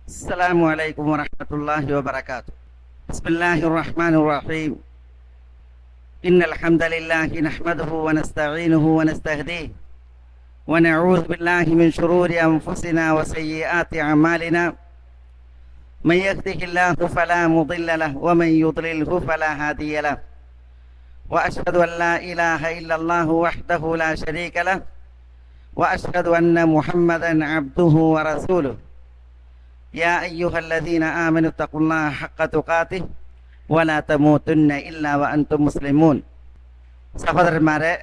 السلام عليكم ورحمة الله وبركاته. بسم الله الرحمن الرحيم. إن الحمد لله نحمده ونستعينه ونستهديه ونعوذ بالله من شرور أنفسنا وسيئات أعمالنا. من يهده الله فلا مضل له ومن يضلله فلا هادي له. وأشهد أن لا إله إلا الله وحده لا شريك له وأشهد أن محمدا عبده ورسوله. يا أيها الذين آمنوا اتقوا الله حق تقاته ولا تموتن إلا وأنتم مسلمون. സഹോദരന്മാരെ,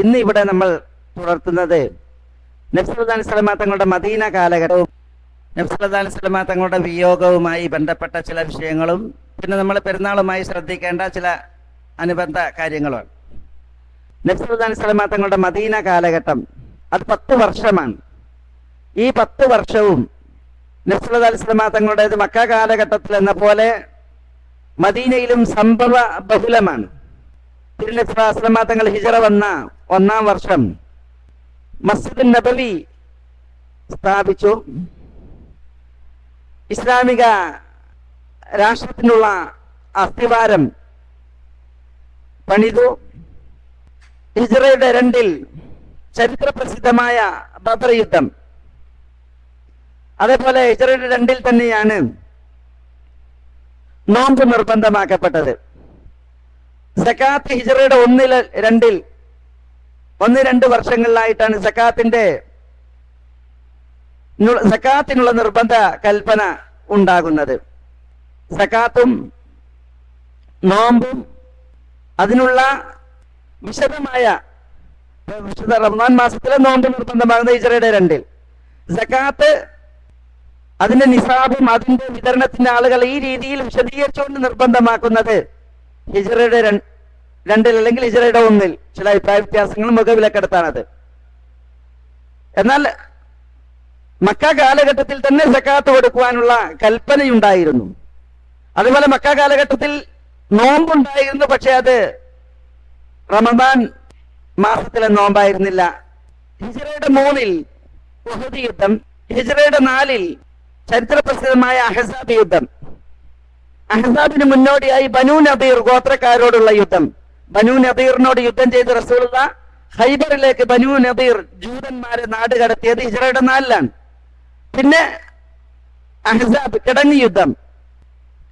ഇന്ന് ഇവിടെ നമ്മൾ തുടർത്തുന്നത് നബി സല്ലല്ലാഹു അലൈഹി വസല്ലം തങ്ങളുടെ മദീന കാലഘട്ടവും നബി സല്ലല്ലാഹു അലൈഹി വസല്ലം തങ്ങളുടെ വിയോഗവുമായി ബന്ധപ്പെട്ട ചില വിഷയങ്ങളും പിന്നെ നമ്മൾ പെരുന്നാളുമായി ശ്രദ്ധിക്കേണ്ട ചില അനുബന്ധ കാര്യങ്ങളുമാണ്. നബി സല്ലല്ലാഹു അലൈഹി വസല്ലം തങ്ങളുടെ മദീന കാലഘട്ടം അത് 10 വർഷമാണ്. ഈ 10 വർഷവും നബി സല്ലല്ലാഹു അലൈഹി വസല്ലം തങ്ങളുടേത് മക്ക കാലഘട്ടത്തിൽ എന്ന പോലെ മദീനയിലും സംഭവ ബഹുലമാണ്. നബി സല്ലല്ലാഹു അലൈഹി വസല്ലം തങ്ങൾ ഹിജറ വന്ന 1-ാം വർഷം മസ്ജിദുൻ നബവി സ്ഥാപിച്ചു. ഇസ്ലാമിക രാഷ്ട്രത്തിനുള്ള അസ്ഥിവാരം പണിതു. ഹിജറയുടെ 2-ൽ ചരിത്ര പ്രസിദ്ധമായ ബദർ യുദ്ധം, അതേപോലെ ഹിജറയുടെ 2-ൽ തന്നെയാണ് നോമ്പ് നിർബന്ധമാക്കപ്പെട്ടത്. സക്കാത്ത് ഹിജറയുടെ 1-2 വർഷങ്ങളിലായിട്ടാണ് സക്കാത്തിനുള്ള നിർബന്ധ കൽപ്പന ഉണ്ടാകുന്നത്. സക്കാത്തും നോമ്പും അതിനുള്ള വിശദമായ റമദാൻ മാസത്തിലെ നോമ്പ് നിർബന്ധമാകുന്നത് ഹിജറയുടെ 2-ൽ. സക്കാത്ത് അതിന്റെ നിസാബും അതിന്റെ വിതരണത്തിന്റെ ആളുകൾ ഈ രീതിയിൽ വിശദീകരിച്ചുകൊണ്ട് നിർബന്ധമാക്കുന്നത് ഹിജറയുടെ 2-ൽ അല്ലെങ്കിൽ ഹിജറയുടെ 1-ൽ. ചില അഭിപ്രായ വ്യത്യാസങ്ങൾ മുഖവിലക്കെടുത്താണത്. എന്നാൽ മക്ക കാലഘട്ടത്തിൽ തന്നെ സക്കാത്ത് കൊടുക്കുവാനുള്ള കൽപ്പനയുണ്ടായിരുന്നു. അതുപോലെ മക്ക കാലഘട്ടത്തിൽ നോമ്പുണ്ടായിരുന്നു, പക്ഷെ അത് റമദാൻ മാസത്തിലെ നോമ്പായിരുന്നില്ല. ഹിജറയുടെ 3-ൽ ഉഹദ് യുദ്ധം, ഹിജറയുടെ 4-ൽ ചരിത്ര പ്രസിദ്ധമായ അഹ്സാബ് യുദ്ധം. അഹ്സാബിന് മുന്നോടിയായി ബനൂ നദീർ ഗോത്രക്കാരോടുള്ള യുദ്ധം. ബനൂ നദീറിനോട് യുദ്ധം ചെയ്ത് റസൂലുള്ളാഹി ഖൈബറിലേക്ക് ബനൂ നദീർ ജൂതന്മാരെ നാട് കടത്തിയത് ഹിജറയുടെ 4-ലാണ്. പിന്നെ അഹ്സാബ് കിടങ്ങ് യുദ്ധം.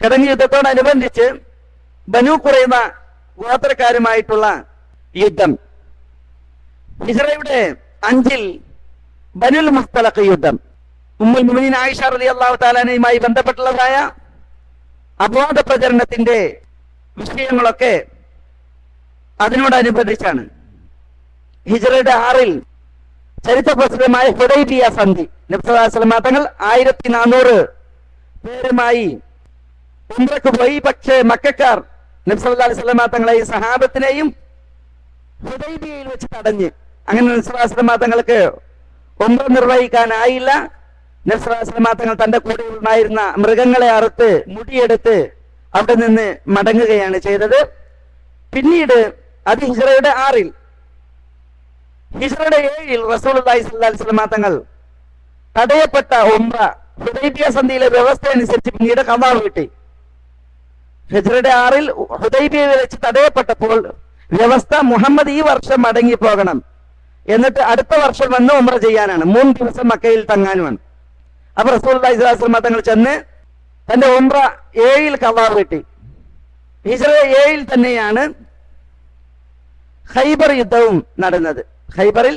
കിടങ്ങ് യുദ്ധത്തോടനുബന്ധിച്ച് ബനൂ ഖുറൈദ ഗോത്രക്കാരുമായിട്ടുള്ള യുദ്ധം. ഹിജറയുടെ 5-ൽ ബനുൽ മുസ്തലഖ് യുദ്ധം. ഉമ്മുൽ മുഅ്മിനീൻ ആയിഷ റളിയല്ലാഹു തആല അൻഹയുമായി ബന്ധപ്പെട്ടുള്ളതായ അപവാദ പ്രചരണത്തിന്റെ വിഷയങ്ങളൊക്കെ അതിനോടനുബന്ധിച്ചാണ്. ഹിജറയുടെ 6-ൽ ചരിത്ര പ്രസിദ്ധമായ ഹുദൈബിയ സന്ധി. നബി സല്ലല്ലാഹു അലൈഹി വസല്ലം തങ്ങൾ 1400 പേരുമായി ഉംറയ്ക്ക് പോയി. പക്ഷേ മക്കക്കാർ നബി സല്ലല്ലാഹു അലൈഹി വസല്ലം തങ്ങളെയും സഹാബത്തിനെയും ഹുദൈബിയയിൽ വെച്ച് തടഞ്ഞ്. അങ്ങനെ നബി സല്ലല്ലാഹു അലൈഹി വസല്ലം തങ്ങൾക്ക് ഉംറ നിർവഹിക്കാനായില്ല. നബി സല്ലല്ലാഹു അലൈഹി വസല്ലം തങ്ങൾ തന്റെ കൂടെ ഉണ്ടായിരുന്ന മൃഗങ്ങളെ അറുത്ത് മുടിയെടുത്ത് അവിടെ നിന്ന് മടങ്ങുകയാണ് ചെയ്തത്. പിന്നീട് അത് ഹിജറയുടെ 6-ൽ. ഹിജറയുടെ 7-ൽ റസൂലുള്ളാഹി സ്വല്ലല്ലാഹു അലൈഹി വസല്ലം തങ്ങൾ തടയപ്പെട്ട ഉംറ ഹുദൈബിയ സന്ധിയിലെ വ്യവസ്ഥ അനുസരിച്ച് പിന്നീട് ഖദാ വീട്ടി. ഹിജറയുടെ 6-ൽ ഹുദൈബിയയിൽ വെച്ച് തടയപ്പെട്ടപ്പോൾ വ്യവസ്ഥ മുഹമ്മദ് ഈ വർഷം മടങ്ങി പോകണം, എന്നിട്ട് അടുത്ത വർഷം വന്ന് ഉംറ ചെയ്യാനാണ്, 3 ദിവസം മക്കയിൽ തങ്ങാനുമാണ്. അപ്പൊ റസൂലുള്ളാഹി സ്വല്ലല്ലാഹു അലൈഹി വസല്ലം തങ്ങൾ ചെന്ന് തന്റെ ഉംറ 7-ൽ ഖദാ വീട്ടി. ഹിജറ 7-ൽ തന്നെയാണ് ഖൈബർ യുദ്ധവും നടന്നത്. ഖൈബറിൽ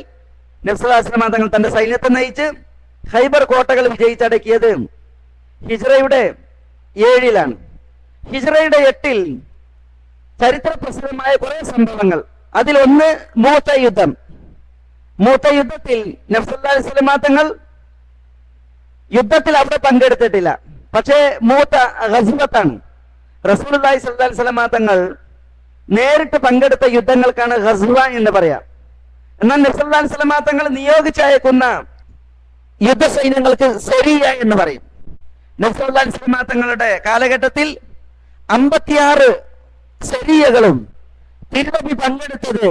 നബി സല്ലല്ലാഹു അലൈഹി വസല്ലം തങ്ങൾ തന്റെ സൈന്യത്തെ നയിച്ച് ഖൈബർ കോട്ടകൾ വിജയിച്ചടക്കിയത് ഹിജറയുടെ 7-ലാണ്. ഹിജറയുടെ 8-ൽ ചരിത്ര പ്രസിദ്ധമായ കുറെ സംഭവങ്ങൾ. അതിലൊന്ന് മൂത്ത യുദ്ധം. മൂത്ത യുദ്ധത്തിൽ നബി സല്ലല്ലാഹു അലൈഹി വസല്ലം തങ്ങൾ യുദ്ധത്തിൽ അവിടെ പങ്കെടുത്തിട്ടില്ല, പക്ഷേ മൂത്ത ഗസ്വത്താണ്. റസൂലുള്ളാഹി സ്വല്ലല്ലാഹു അലൈഹി വസല്ലം തങ്ങൾ നേരിട്ട് പങ്കെടുത്ത യുദ്ധങ്ങൾക്കാണ് ഗസ്വ എന്ന് പറയാം. എന്നാൽ നബി സല്ലല്ലാഹു അലൈഹി വസല്ലം തങ്ങൾ നിയോഗിച്ചയക്കുന്ന യുദ്ധ സൈന്യങ്ങൾക്ക് സരിയ എന്ന് പറയും. നബി സല്ലല്ലാഹു അലൈഹി വസല്ലം തങ്ങളുടെ കാലഘട്ടത്തിൽ 56 സരിയകളും തിരുനബി പങ്കെടുത്തത്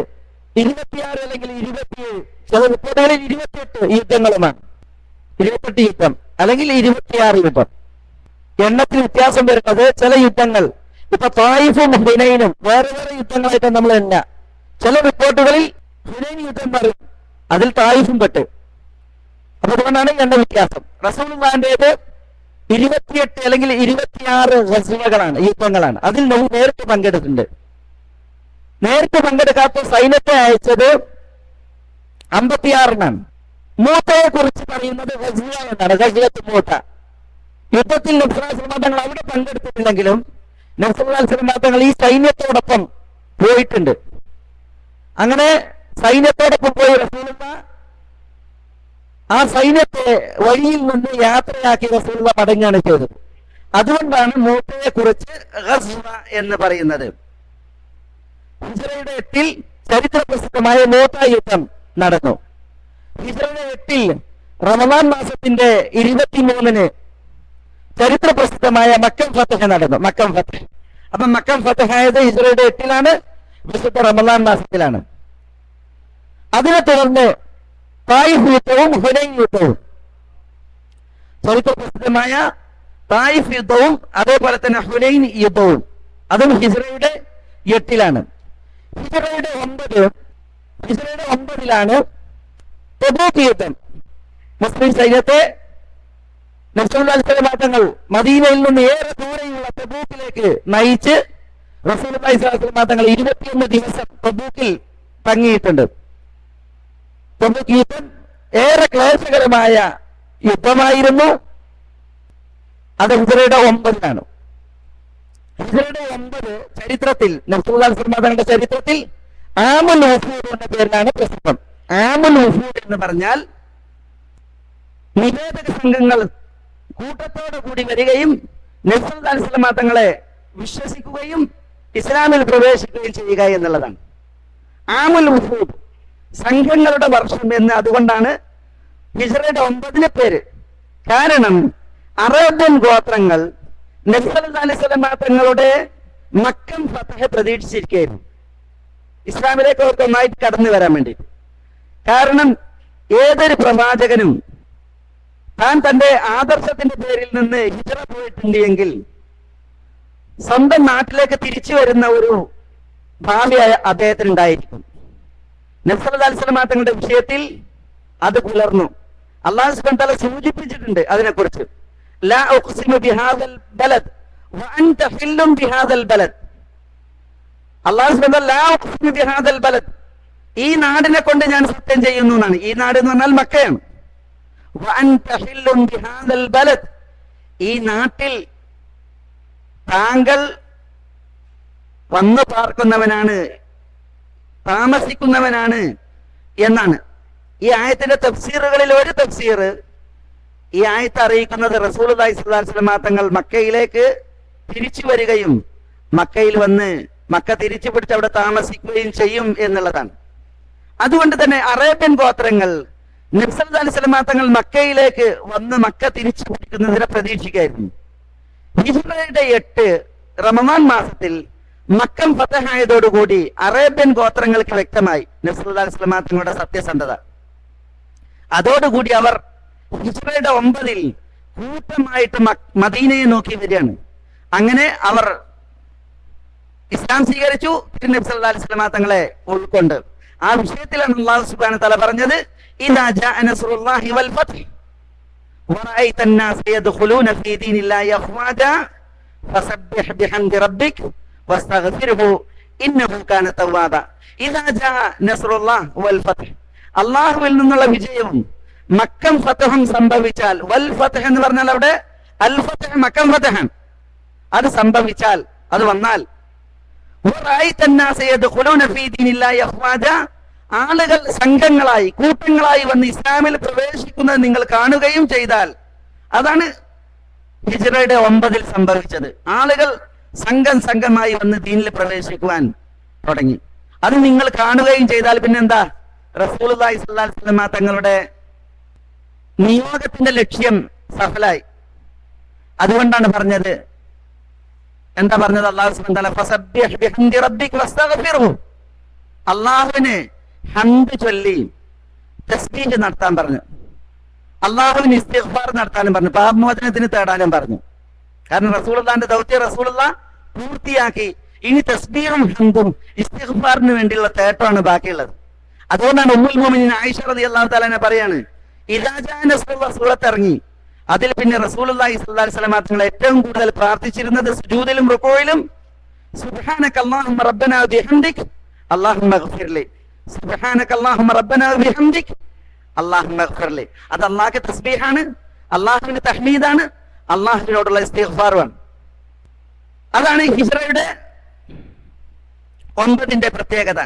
26 അല്ലെങ്കിൽ 27, ചില റിപ്പോർട്ടുകളിൽ 28 യുദ്ധങ്ങളുമാണ്. 28 യുദ്ധം. അല്ലെങ്കിൽ 26 യുദ്ധം. എണ്ണത്തിൽ വ്യത്യാസം വരുന്നത് ചില യുദ്ധങ്ങൾ, ഇപ്പൊ തായിഫും ഹുനൈനും വേറെ വേറെ യുദ്ധങ്ങളായിട്ട് നമ്മൾ എണ്ണ. ചില റിപ്പോർട്ടുകളിൽ ഹുനൈൻ യുദ്ധം പറയും, അതിൽ തായിഫും പെട്ട്. അപ്പൊ അതുകൊണ്ടാണ് എണ്ണ വ്യത്യാസം. റസൂലുള്ളാഹിന്റേത് 28 അല്ലെങ്കിൽ 26 ഗസ്വകളാണ്, യുദ്ധങ്ങളാണ്. അതിൽ നമ്മൾ നേരിട്ട് പങ്കെടുത്തിട്ടുണ്ട്. നേരിട്ട് പങ്കെടുക്കാത്ത സൈന്യത്തെ അയച്ചത് 56 മൂത്തയെ കുറിച്ച് പറയുന്നത് ഗസ്വ എന്നാണ്, ഗസ്വത്ത് മൂത്ത. യുദ്ധത്തിൽ നബി സല്ലല്ലാഹു അലൈഹി വസല്ലം തങ്ങൾ അവിടെ പങ്കെടുത്തിട്ടില്ലെങ്കിലും നബി സല്ലല്ലാഹു അലൈഹി വസല്ലം തങ്ങൾ ഈ സൈന്യത്തോടൊപ്പം പോയിട്ടുണ്ട്. അങ്ങനെ സൈന്യത്തോടൊപ്പം പോയി റസൂലുള്ളാഹി ആ സൈന്യത്തെ വഴിയിൽ നിന്ന് യാത്രയാക്കി റസൂലുള്ളാഹി മടങ്ങുകയാണ് ചെയ്തത്. അതുകൊണ്ടാണ് മൂത്തയെ കുറിച്ച് ഗസ്വ എന്ന് പറയുന്നത്. ഹിജ്റയുടെ 8 ചരിത്ര പ്രസിദ്ധമായ മൂത്ത യുദ്ധം നടന്നു. ഹിജ്റയുടെ 8 റമദാൻ മാസത്തിന്റെ 23 ചരിത്ര പ്രസിദ്ധമായ മക്കം ഫതഹ് നടന്നു. മക്കം ഫതഹ്. അപ്പൊ മക്കം ഫതഹ് ആയത് ഹിജ്റയുടെ 8 വിശുദ്ധ റമദാൻ മാസത്തിലാണ്. അതിനെ തുടർന്ന് തായിഫ് യുദ്ധവും ഹുനൈൻ യുദ്ധവും, ചരിത്ര പ്രസിദ്ധമായ തായിഫ് യുദ്ധവും അതേപോലെ തന്നെ ഹുനൈൻ യുദ്ധവും, അതും ഹിജ്റയുടെ 8 ഹിജ്റയുടെ 9 തബൂക്ക് യുദ്ധം. മുസ്ലിം സൈന്യത്തെ നബി സല്ലല്ലാഹു അലൈഹി വസല്ലം തങ്ങൾ മദീനയിൽ നിന്ന് ഏറെ ദൂരെയുള്ള തബൂക്കിലേക്ക് നയിച്ച് റസൂലുള്ളാഹി സ്വല്ലല്ലാഹു അലൈഹി വസല്ലം തങ്ങൾ 21 ദിവസം തബൂക്കിൽ തങ്ങിയിട്ടുണ്ട്. തബൂക്ക് യുദ്ധം ഏറെ ക്ലേശകരമായ യുദ്ധമായിരുന്നു. അത് ഹിജ്റയുടെ 9 ഹിജ്റയുടെ 9 ചരിത്രത്തിൽ നബി സല്ലല്ലാഹു അലൈഹി വസല്ലം തങ്ങളുടെ ചരിത്രത്തിൽ ആമുൽ വഫൂദ് എന്ന പേരിലാണ് പ്രസിദ്ധം. ആമുൽ വഫൂദ് എന്ന് പറഞ്ഞാൽ നിവേദക സംഘങ്ങൾ കൂട്ടത്തോടു കൂടി വരികയും നബി സല്ലല്ലാഹു അലൈഹി വസല്ലം തങ്ങളെ വിശ്വസിക്കുകയും ഇസ്ലാമിൽ പ്രവേശിക്കുകയും ചെയ്യുക എന്നുള്ളതാണ്. ആമുൽ വഫൂദ്, സംഘങ്ങളുടെ വർഷം എന്ന് അതുകൊണ്ടാണ് ഹിജ്റയുടെ 9 പേര്. കാരണം അറേബ്യൻ ഗോത്രങ്ങൾ നബി സല്ലല്ലാഹു അലൈഹി വസല്ലം തങ്ങളുടെ മക്കം ഫതഹ് പ്രതീക്ഷിച്ചിരിക്കുകയായിരുന്നു, ഇസ്ലാമിലേക്ക് അവർക്ക് ഒന്നായിട്ട് കടന്നു വരാൻ വേണ്ടി. കാരണം ഏതൊരു പ്രവാചകനും താൻ തന്റെ ആദർശത്തിന്റെ പേരിൽ നിന്ന് ഹിജ്റ പോയിട്ടുണ്ട് എങ്കിൽ സ്വന്തം നാട്ടിലേക്ക് തിരിച്ചു വരുന്ന ഒരു ഭാവി അദ്ദേഹത്തിന് ഉണ്ടായിരിക്കും. നബി സല്ലല്ലാഹു അലൈഹി വസല്ലം തങ്ങളുടെ വിഷയത്തിൽ അത് പുലർന്നു. അല്ലാഹു സുബ്ഹാനഹു വ തആല സൂചിപ്പിച്ചിട്ടുണ്ട് അതിനെക്കുറിച്ച്. ലാ ഉഖ്സിമു ബിഹാദൽ ബലദ് വഅൻത ഹില്ലും ബിഹാദൽ ബലദ്. അല്ലാഹു സുബ്ഹാനഹു വ തആല ലാ ഉഖ്സിമു ബിഹാദൽ ബലദ്, ഈ നാടിനെ കൊണ്ട് ഞാൻ സത്യം ചെയ്യുന്നു എന്നാണ്. ഈ നാട് എന്ന് പറഞ്ഞാൽ മക്കയാണ്. വഅൻത ഹില്ലും ബിഹാദൽ ബലദ്, ഈ നാട്ടിൽ താങ്കൾ വന്നു പാർക്കുന്നവനാണ്, താമസിക്കുന്നവനാണ് എന്നാണ്. ഈ ആയത്തിന്റെ തഫ്സീറുകളിൽ ഒരു തഫ്സീർ ഈ ആയത്ത് അറിയിക്കുന്നത് റസൂലുള്ളാഹി സ്വല്ലല്ലാഹു അലൈഹി വസല്ലം തങ്ങൾ മക്കയിലേക്ക് തിരിച്ചു വരികയും മക്കയിൽ വന്ന് മക്ക തിരിച്ചു പിടിച്ച് അവിടെ താമസിക്കുകയും ചെയ്യും എന്നുള്ളതാണ്. അതുകൊണ്ട് തന്നെ അറേബ്യൻ ഗോത്രങ്ങൾ നബി സല്ലല്ലാഹു അലൈഹി വസല്ലം തങ്ങൾ മക്കയിലേക്ക് വന്ന് മക്ക തിരിച്ചു പിടിക്കുന്നതിനെ പ്രതീക്ഷിക്കായിരുന്നു. ഹിജ്റയുടെ 8 റമദാൻ മാസത്തിൽ മക്കം ഫതഹ് ആയതോടുകൂടി അറേബ്യൻ ഗോത്രങ്ങൾക്ക് വ്യക്തമായി നബി സല്ലല്ലാഹു അലൈഹി വസല്ലം തങ്ങളുടെ സത്യസന്ധത. അതോടുകൂടി അവർ ഹിജ്റയുടെ 9 കൂട്ടമായിട്ട് മദീനയെ നോക്കി വരികയാണ്. അങ്ങനെ അവർ ഇസ്ലാം സ്വീകരിച്ചു. നബി സല്ലല്ലാഹു അലൈഹി വസല്ലം തങ്ങളെ ഉൾക്കൊണ്ട് ആ വിഷയത്തിലാണ് അല്ലാഹു സുബ്ഹാനഹു വ തആല പറഞ്ഞത്, ഇദാ ജാഅ നസ്റുല്ലാഹി വൽ ഫത്ഹ് വറഅയ്ത അന്നാസ യദ്ഖുലൂന ഫീ ദീനില്ലാഹി അഫ്വാജാ ഫസബ്ബിഹ് ബിഹംദി റബ്ബിക വസ്തഗ്ഫിർഹു ഇന്നഹു കാന തവ്വാബ. ഇദാ ജാഅ നസ്റുല്ലാഹി വൽ ഫത്ഹ്, അല്ലാഹുവിൽ നിന്നുള്ള വിജയവും മക്കം ഫതഹും സംഭവിച്ചാൽ, വൽ ഫത്ഹ് എന്ന് പറഞ്ഞാൽ അവിടെ അൽ ഫത്ഹ് മക്കം ഫതഹ്, അത് സംഭവിച്ചാൽ, അത് വന്നാൽ ആളുകൾ സംഘങ്ങളായി കൂട്ടങ്ങളായി വന്ന് ഇസ്ലാമിൽ പ്രവേശിക്കുന്നത് നിങ്ങൾ കാണുകയും ചെയ്താൽ, അതാണ് ഹിജ്റയുടെ 9 സംഭവിച്ചത്. ആളുകൾ സംഘമായി വന്ന് ദീനിൽ പ്രവേശിക്കുവാൻ തുടങ്ങി. അത് നിങ്ങൾ കാണുകയും ചെയ്താൽ പിന്നെന്താ, റസൂലുള്ളാഹി സ്വല്ലല്ലാഹു അലൈഹി വസല്ലം തങ്ങളുടെ നിയോഗത്തിന്റെ ലക്ഷ്യം സഫലായി. അതുകൊണ്ടാണ് പറഞ്ഞത്, എന്താ പറഞ്ഞത്? അല്ലാഹു സുബ്ഹാനഹു വ തആല ഫസബ്ബിഹ് ബിഹംദി റബ്ബിക വസ്തഗ്ഫിർഹു, അല്ലാഹുവിനെ ഹംദ് ചൊല്ലി തസ്ബീഹ് നടത്താൻ പറഞ്ഞു. അള്ളാഹുവിന് ഇസ്തിഗ്ഫാർ നടത്താനും പറഞ്ഞു, പാപമോചനത്തിന് തേടാനും പറഞ്ഞു. കാരണം റസൂലുള്ളാഹിന്റെ ദൗത്യം റസൂലുള്ള പൂർത്തിയാക്കി. ഇനി തസ്ബീഹും ഹംദും ഇസ്തിഗ്ഫാറിന് വേണ്ടിയുള്ള തേട്ടമാണ് ബാക്കിയുള്ളത്. അതുകൊണ്ടാണ് ഉമ്മുൽ മുഅ്മിനീൻ ആയിഷ റളിയല്ലാഹു തആല അൻഹ പറയാണ്, ഇദാ ജാ നസ്റുല്ലാഹ് സൂറത്ത് ഇറങ്ങി. അതിൽ പിന്നെ റസൂലുള്ളാഹി സ്വല്ലല്ലാഹു അലൈഹി വസല്ലം തങ്ങൾ ഏറ്റവും കൂടുതൽ പ്രാർത്ഥിച്ചിരുന്നത് സുജൂദിലും റുകൂഇലും സുബ്ഹാനക അല്ലാഹുമ്മ റബ്ബനാ ബിഹംദിക് അല്ലാഹുമ്മ ഇഗ്ഫിർലി, സുബ്ഹാനക അല്ലാഹുമ്മ റബ്ബനാ ബിഹംദിക് അല്ലാഹുമ്മ ഇഗ്ഫിർലി. അത് അല്ലാഹുവിന്റെ തസ്ബീഹാണ്, അല്ലാഹുവിന്റെ തഹ്മീദാണ്, അല്ലാഹുവിനോടുള്ള ഇസ്തിഗ്ഫാറുമാണ്. അതാണ് ഹിജ്റയുടെ 9ന്റെ പ്രത്യേകത.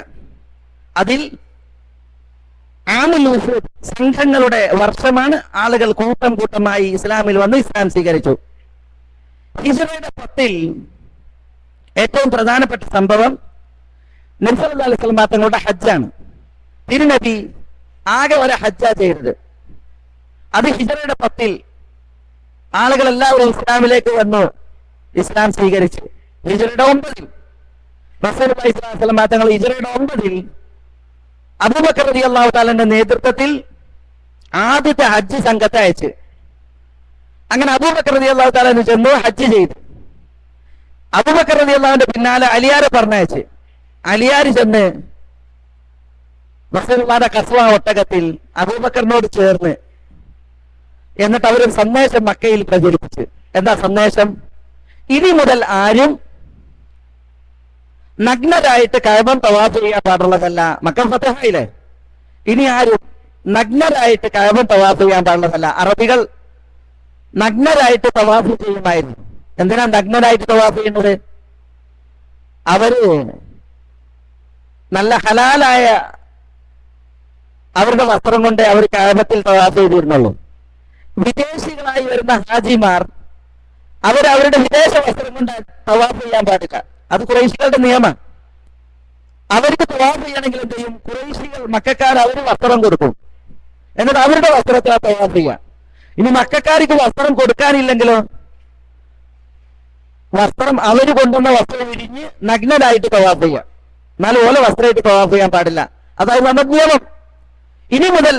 അതിൽ ആമുൽ വുഫൂദ് സംഘങ്ങളുടെ വർഷമാണ്. ആളുകൾ കൂട്ടം കൂട്ടമായി ഇസ്ലാമിൽ വന്ന് ഇസ്ലാം സ്വീകരിച്ചു. ഹിജ്റയുടെ 10 ഏറ്റവും പ്രധാനപ്പെട്ട സംഭവം നബി സല്ലല്ലാഹു അലൈഹി വസല്ലം തങ്ങളുടെ ഹജ്ജാണ്. തിരുനബി ആകെ ഒരു ഹജ്ജാ ചെയ്തത്. അത് ഹിജ്റയുടെ 10 ആളുകൾ എല്ലാവരും ഇസ്ലാമിലേക്ക് വന്നു, ഇസ്ലാം സ്വീകരിച്ചു. ഹിജ്റയുടെ 9 റസൂലുള്ളാഹി സ്വല്ലല്ലാഹു അലൈഹി വസല്ലം തങ്ങൾ ഹിജ്റയുടെ 9 അബൂബക്കർ റളിയല്ലാഹു തആലയുടെ നേതൃത്വത്തിൽ ആദ്യത്തെ ഹജ്ജ് സംഘത്തെ അയച്ചു. അങ്ങനെ അബൂബക്കർ റളിയല്ലാഹു തആല ചെന്നു ഹജ്ജ് ചെയ്തു. അബൂബക്കർ റളിയല്ലാഹുവിന്റെ പിന്നാലെ അലിയാരെ പറഞ്ഞയച്ച്. അലിയാർ ചെന്ന് റസൂലുള്ളാഹിയുടെ കസ്വ ഒട്ടകത്തിൽ അബൂബക്കറിനോട് ചേർന്ന് എന്നിട്ട് അവരൊരു സന്ദേശം മക്കയിൽ പ്രചരിപ്പിച്ചു. എന്താ സന്ദേശം? ഇനി മുതൽ ആരും നഗ്നരായിട്ട് കഅബം തവാഫ് ചെയ്യാൻ പാടുള്ളതല്ല. മക്ക ഫതഹായില്ലേ? ഇനി ആരും നഗ്നരായിട്ട് കഅബം തവാഫ് ചെയ്യാൻ പാടുള്ളതല്ല. അറബികൾ നഗ്നരായിട്ട് തവാഫ് ചെയ്യുമായിരുന്നു. എന്തിനാ നഗ്നരായിട്ട് തവാഫ് ചെയ്യുന്നത്? അവര് നല്ല ഹലാലായ അവരുടെ വസ്ത്രം കൊണ്ട് അവർ കഅബത്തിൽ തവാഫ് ചെയ്തിരുന്നുള്ളൂ. വിദേശികളായി വരുന്ന ഹാജിമാർ അവരവരുടെ വിദേശ വസ്ത്രം കൊണ്ട് തവാഫ് ചെയ്യാൻ പാടില്ല. അത് ഖുറൈശികളുടെ നിയമമാണ്. അവർക്ക് തവാഫ് ചെയ്യണമെങ്കിൽ എന്ത് ചെയ്യും? ഖുറൈശികൾ മക്കക്കാർ അവര് വസ്ത്രം കൊടുക്കും, എന്നിട്ട് അവരുടെ വസ്ത്രത്തിലാണ് തവാഫ് ചെയ്യുക. ഇനി മക്കക്കാർക്ക് വസ്ത്രം കൊടുക്കാനില്ലെങ്കിലോ വസ്ത്രം അവര് കൊണ്ടുവന്ന വസ്ത്രം വിരിഞ്ഞ് നഗ്നരായിട്ട് തവാഫ് ചെയ്യുക. എന്നാൽ ഓല വസ്ത്രമായിട്ട് തവാഫ് ചെയ്യാൻ പാടില്ല. അതായത് നമ്മുടെ നിയമം. ഇനി മുതൽ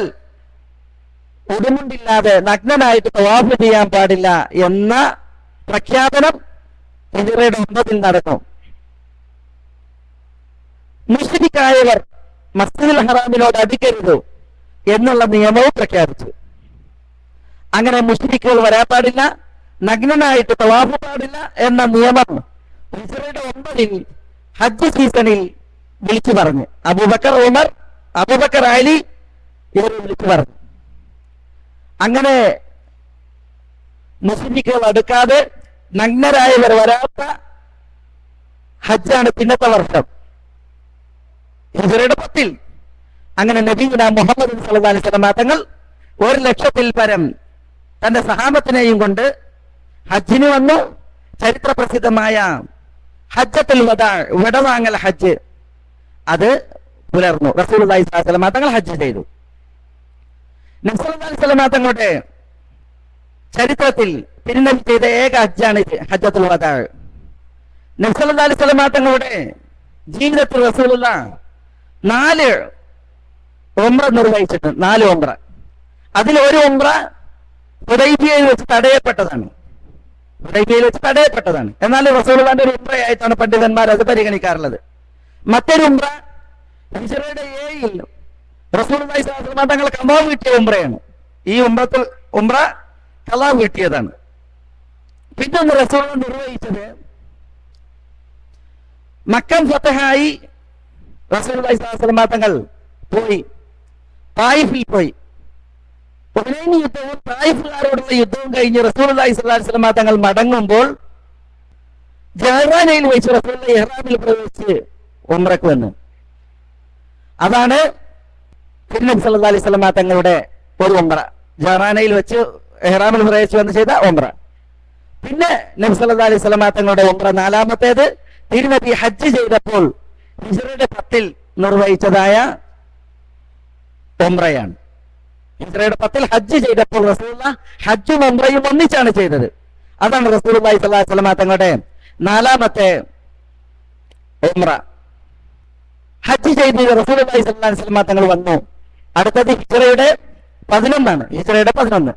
ഉടുമുണ്ടില്ലാതെ നഗ്നനായിട്ട് തവാഫ് ചെയ്യാൻ പാടില്ല എന്ന പ്രഖ്യാപനം ഹിജ്റയുടെ 9 നടക്കും. മുശ്രിക്കായവർ മസ്ജിദുൽ ഹറാമിനോട് അടുക്കരുത് എന്നുള്ള നിയമവും പ്രഖ്യാപിച്ചു. അങ്ങനെ മുശ്രിക്കുകൾ വരാൻ പാടില്ല, നഗ്നനായിട്ട് തവാഫ് പാടില്ല എന്ന നിയമം ഹിജ്റയുടെ 9 ഹജ്ജ് സീസണിൽ വിളിച്ചു പറഞ്ഞു. അബൂബക്കർ ഉമർ, അബൂബക്കർ അലി ഇവർ വിളിച്ചു പറഞ്ഞു. അങ്ങനെ മുസ്ലിക്കുകൾ അടുക്കാതെ നഗ്നരായവർ വരാത്ത ഹജ്ജാണ് പിന്നത്തെ വർഷം ഹിജ്റയുടെ 10. അങ്ങനെ നബിയുന മുഹമ്മദ് സല്ലല്ലാഹു അലൈഹി വസല്ലം തങ്ങൾ 1,00,000 പരം തന്റെ സഹാബത്തിനെയും കൊണ്ട് ഹജ്ജിന് വന്നു. ചരിത്ര പ്രസിദ്ധമായ ഹജ്ജത്തുൽ വദാ, വിടവാങ്ങൽ ഹജ്ജ്, അത് പുലർന്നു. റസൂലുള്ളാഹി സ്വല്ലല്ലാഹു അലൈഹി വസല്ലം തങ്ങൾ ഹജ്ജ് ചെയ്തു. നബി സല്ലല്ലാഹു അലൈഹി വസല്ലം തങ്ങളുടെ ചരിത്രത്തിൽ തിരുനബി ചെയ്ത ഏക ഹജ്ജാണ് ഹജ്ജത്തുൽ വദാ. നബി സല്ലല്ലാഹു അലൈഹി വസല്ലം തങ്ങളുടെ ജീവിതത്തിൽ റസൂലുള്ളാഹി 4 ഉംറ നിർവഹിച്ചിട്ടുണ്ട്. 4 ഉംറ. അതിൽ ഒരു ഉംറ ഹുദൈബിയയിൽ വെച്ച് തടയപ്പെട്ടതാണ്. ഹുദൈബിയയിൽ വെച്ച് തടയപ്പെട്ടതാണ്. എന്നാൽ റസൂലുള്ളാഹിന്റെ ഒരു ഉംറയായിട്ടാണ് പണ്ഡിതന്മാർ അത് പരിഗണിക്കാറുള്ളത്. മറ്റൊരു ഉംറ ഹിജ്റയുടെ 7 റസൂലുള്ളാഹി സ്വല്ലല്ലാഹു അലൈഹി വസല്ലം തങ്ങൾ ഖളാ വീട്ടിയ ഉംറയാണ്. ഈ ഉംറ ഖളാ വീട്ടിയതാണ്. പിന്നെ ഒന്ന് റസൂലുള്ളാഹി നിർവഹിച്ചത് മക്ക ഫതഹായി റസൂലുള്ളാഹി സ്വല്ലല്ലാഹു അലൈഹി വസല്ലം തങ്ങൾ പോയി തായിഫിൽ പോയി. ഹുനൈൻ യുദ്ധവും തായിഫുകാരോടുള്ള യുദ്ധവും കഴിഞ്ഞ് റസൂലുള്ളാഹി സ്വല്ലല്ലാഹു അലൈഹി വസല്ലം തങ്ങൾ മടങ്ങുമ്പോൾ ജഅറാനയിൽ വെച്ച് റസൂലുള്ളാഹി ഇഹ്റാമിൽ പ്രവേശിച്ച് ഉംറക്ക് വന്നു. അതാണ് തിരുനബി സല്ലല്ലാഹു അലൈഹി വസല്ലം തങ്ങളുടെ ഒരു ഉംറ. ജഅറാനയിൽ വെച്ച് ഇഹ്റാമിൽ പ്രവേശിച്ച് വന്ന് ചെയ്ത ഉംറ. പിന്നെ നബി സല്ലല്ലാഹു അലൈഹി വസല്ലം തങ്ങളുടെ ഉംറ 4-മത്തേത് തിരുനബി ഹജ്ജ് ചെയ്തപ്പോൾ ഹിജ്റയുടെ 10 നിർവഹിച്ചതായ ഉംറയാണ്. ഹിജ്റയുടെ 10 ഹജ്ജ് ചെയ്തപ്പോൾ റസൂലുള്ളാഹി ഹജ്ജും ഉംറയും ഒന്നിച്ചാണ് ചെയ്തത്. അതാണ് റസൂലുള്ളാഹി സ്വല്ലല്ലാഹു അലൈഹി വസല്ലം തങ്ങളുടെ 4-മത്തെ ഉംറ. ഹജ്ജ് ചെയ്ത് റസൂലുള്ളാഹി സ്വല്ലല്ലാഹു അലൈഹി വസല്ലം തങ്ങൾ വന്നു. അടുത്തത് ഹിജ്റയുടെ 11 ഹിജ്റയുടെ 11.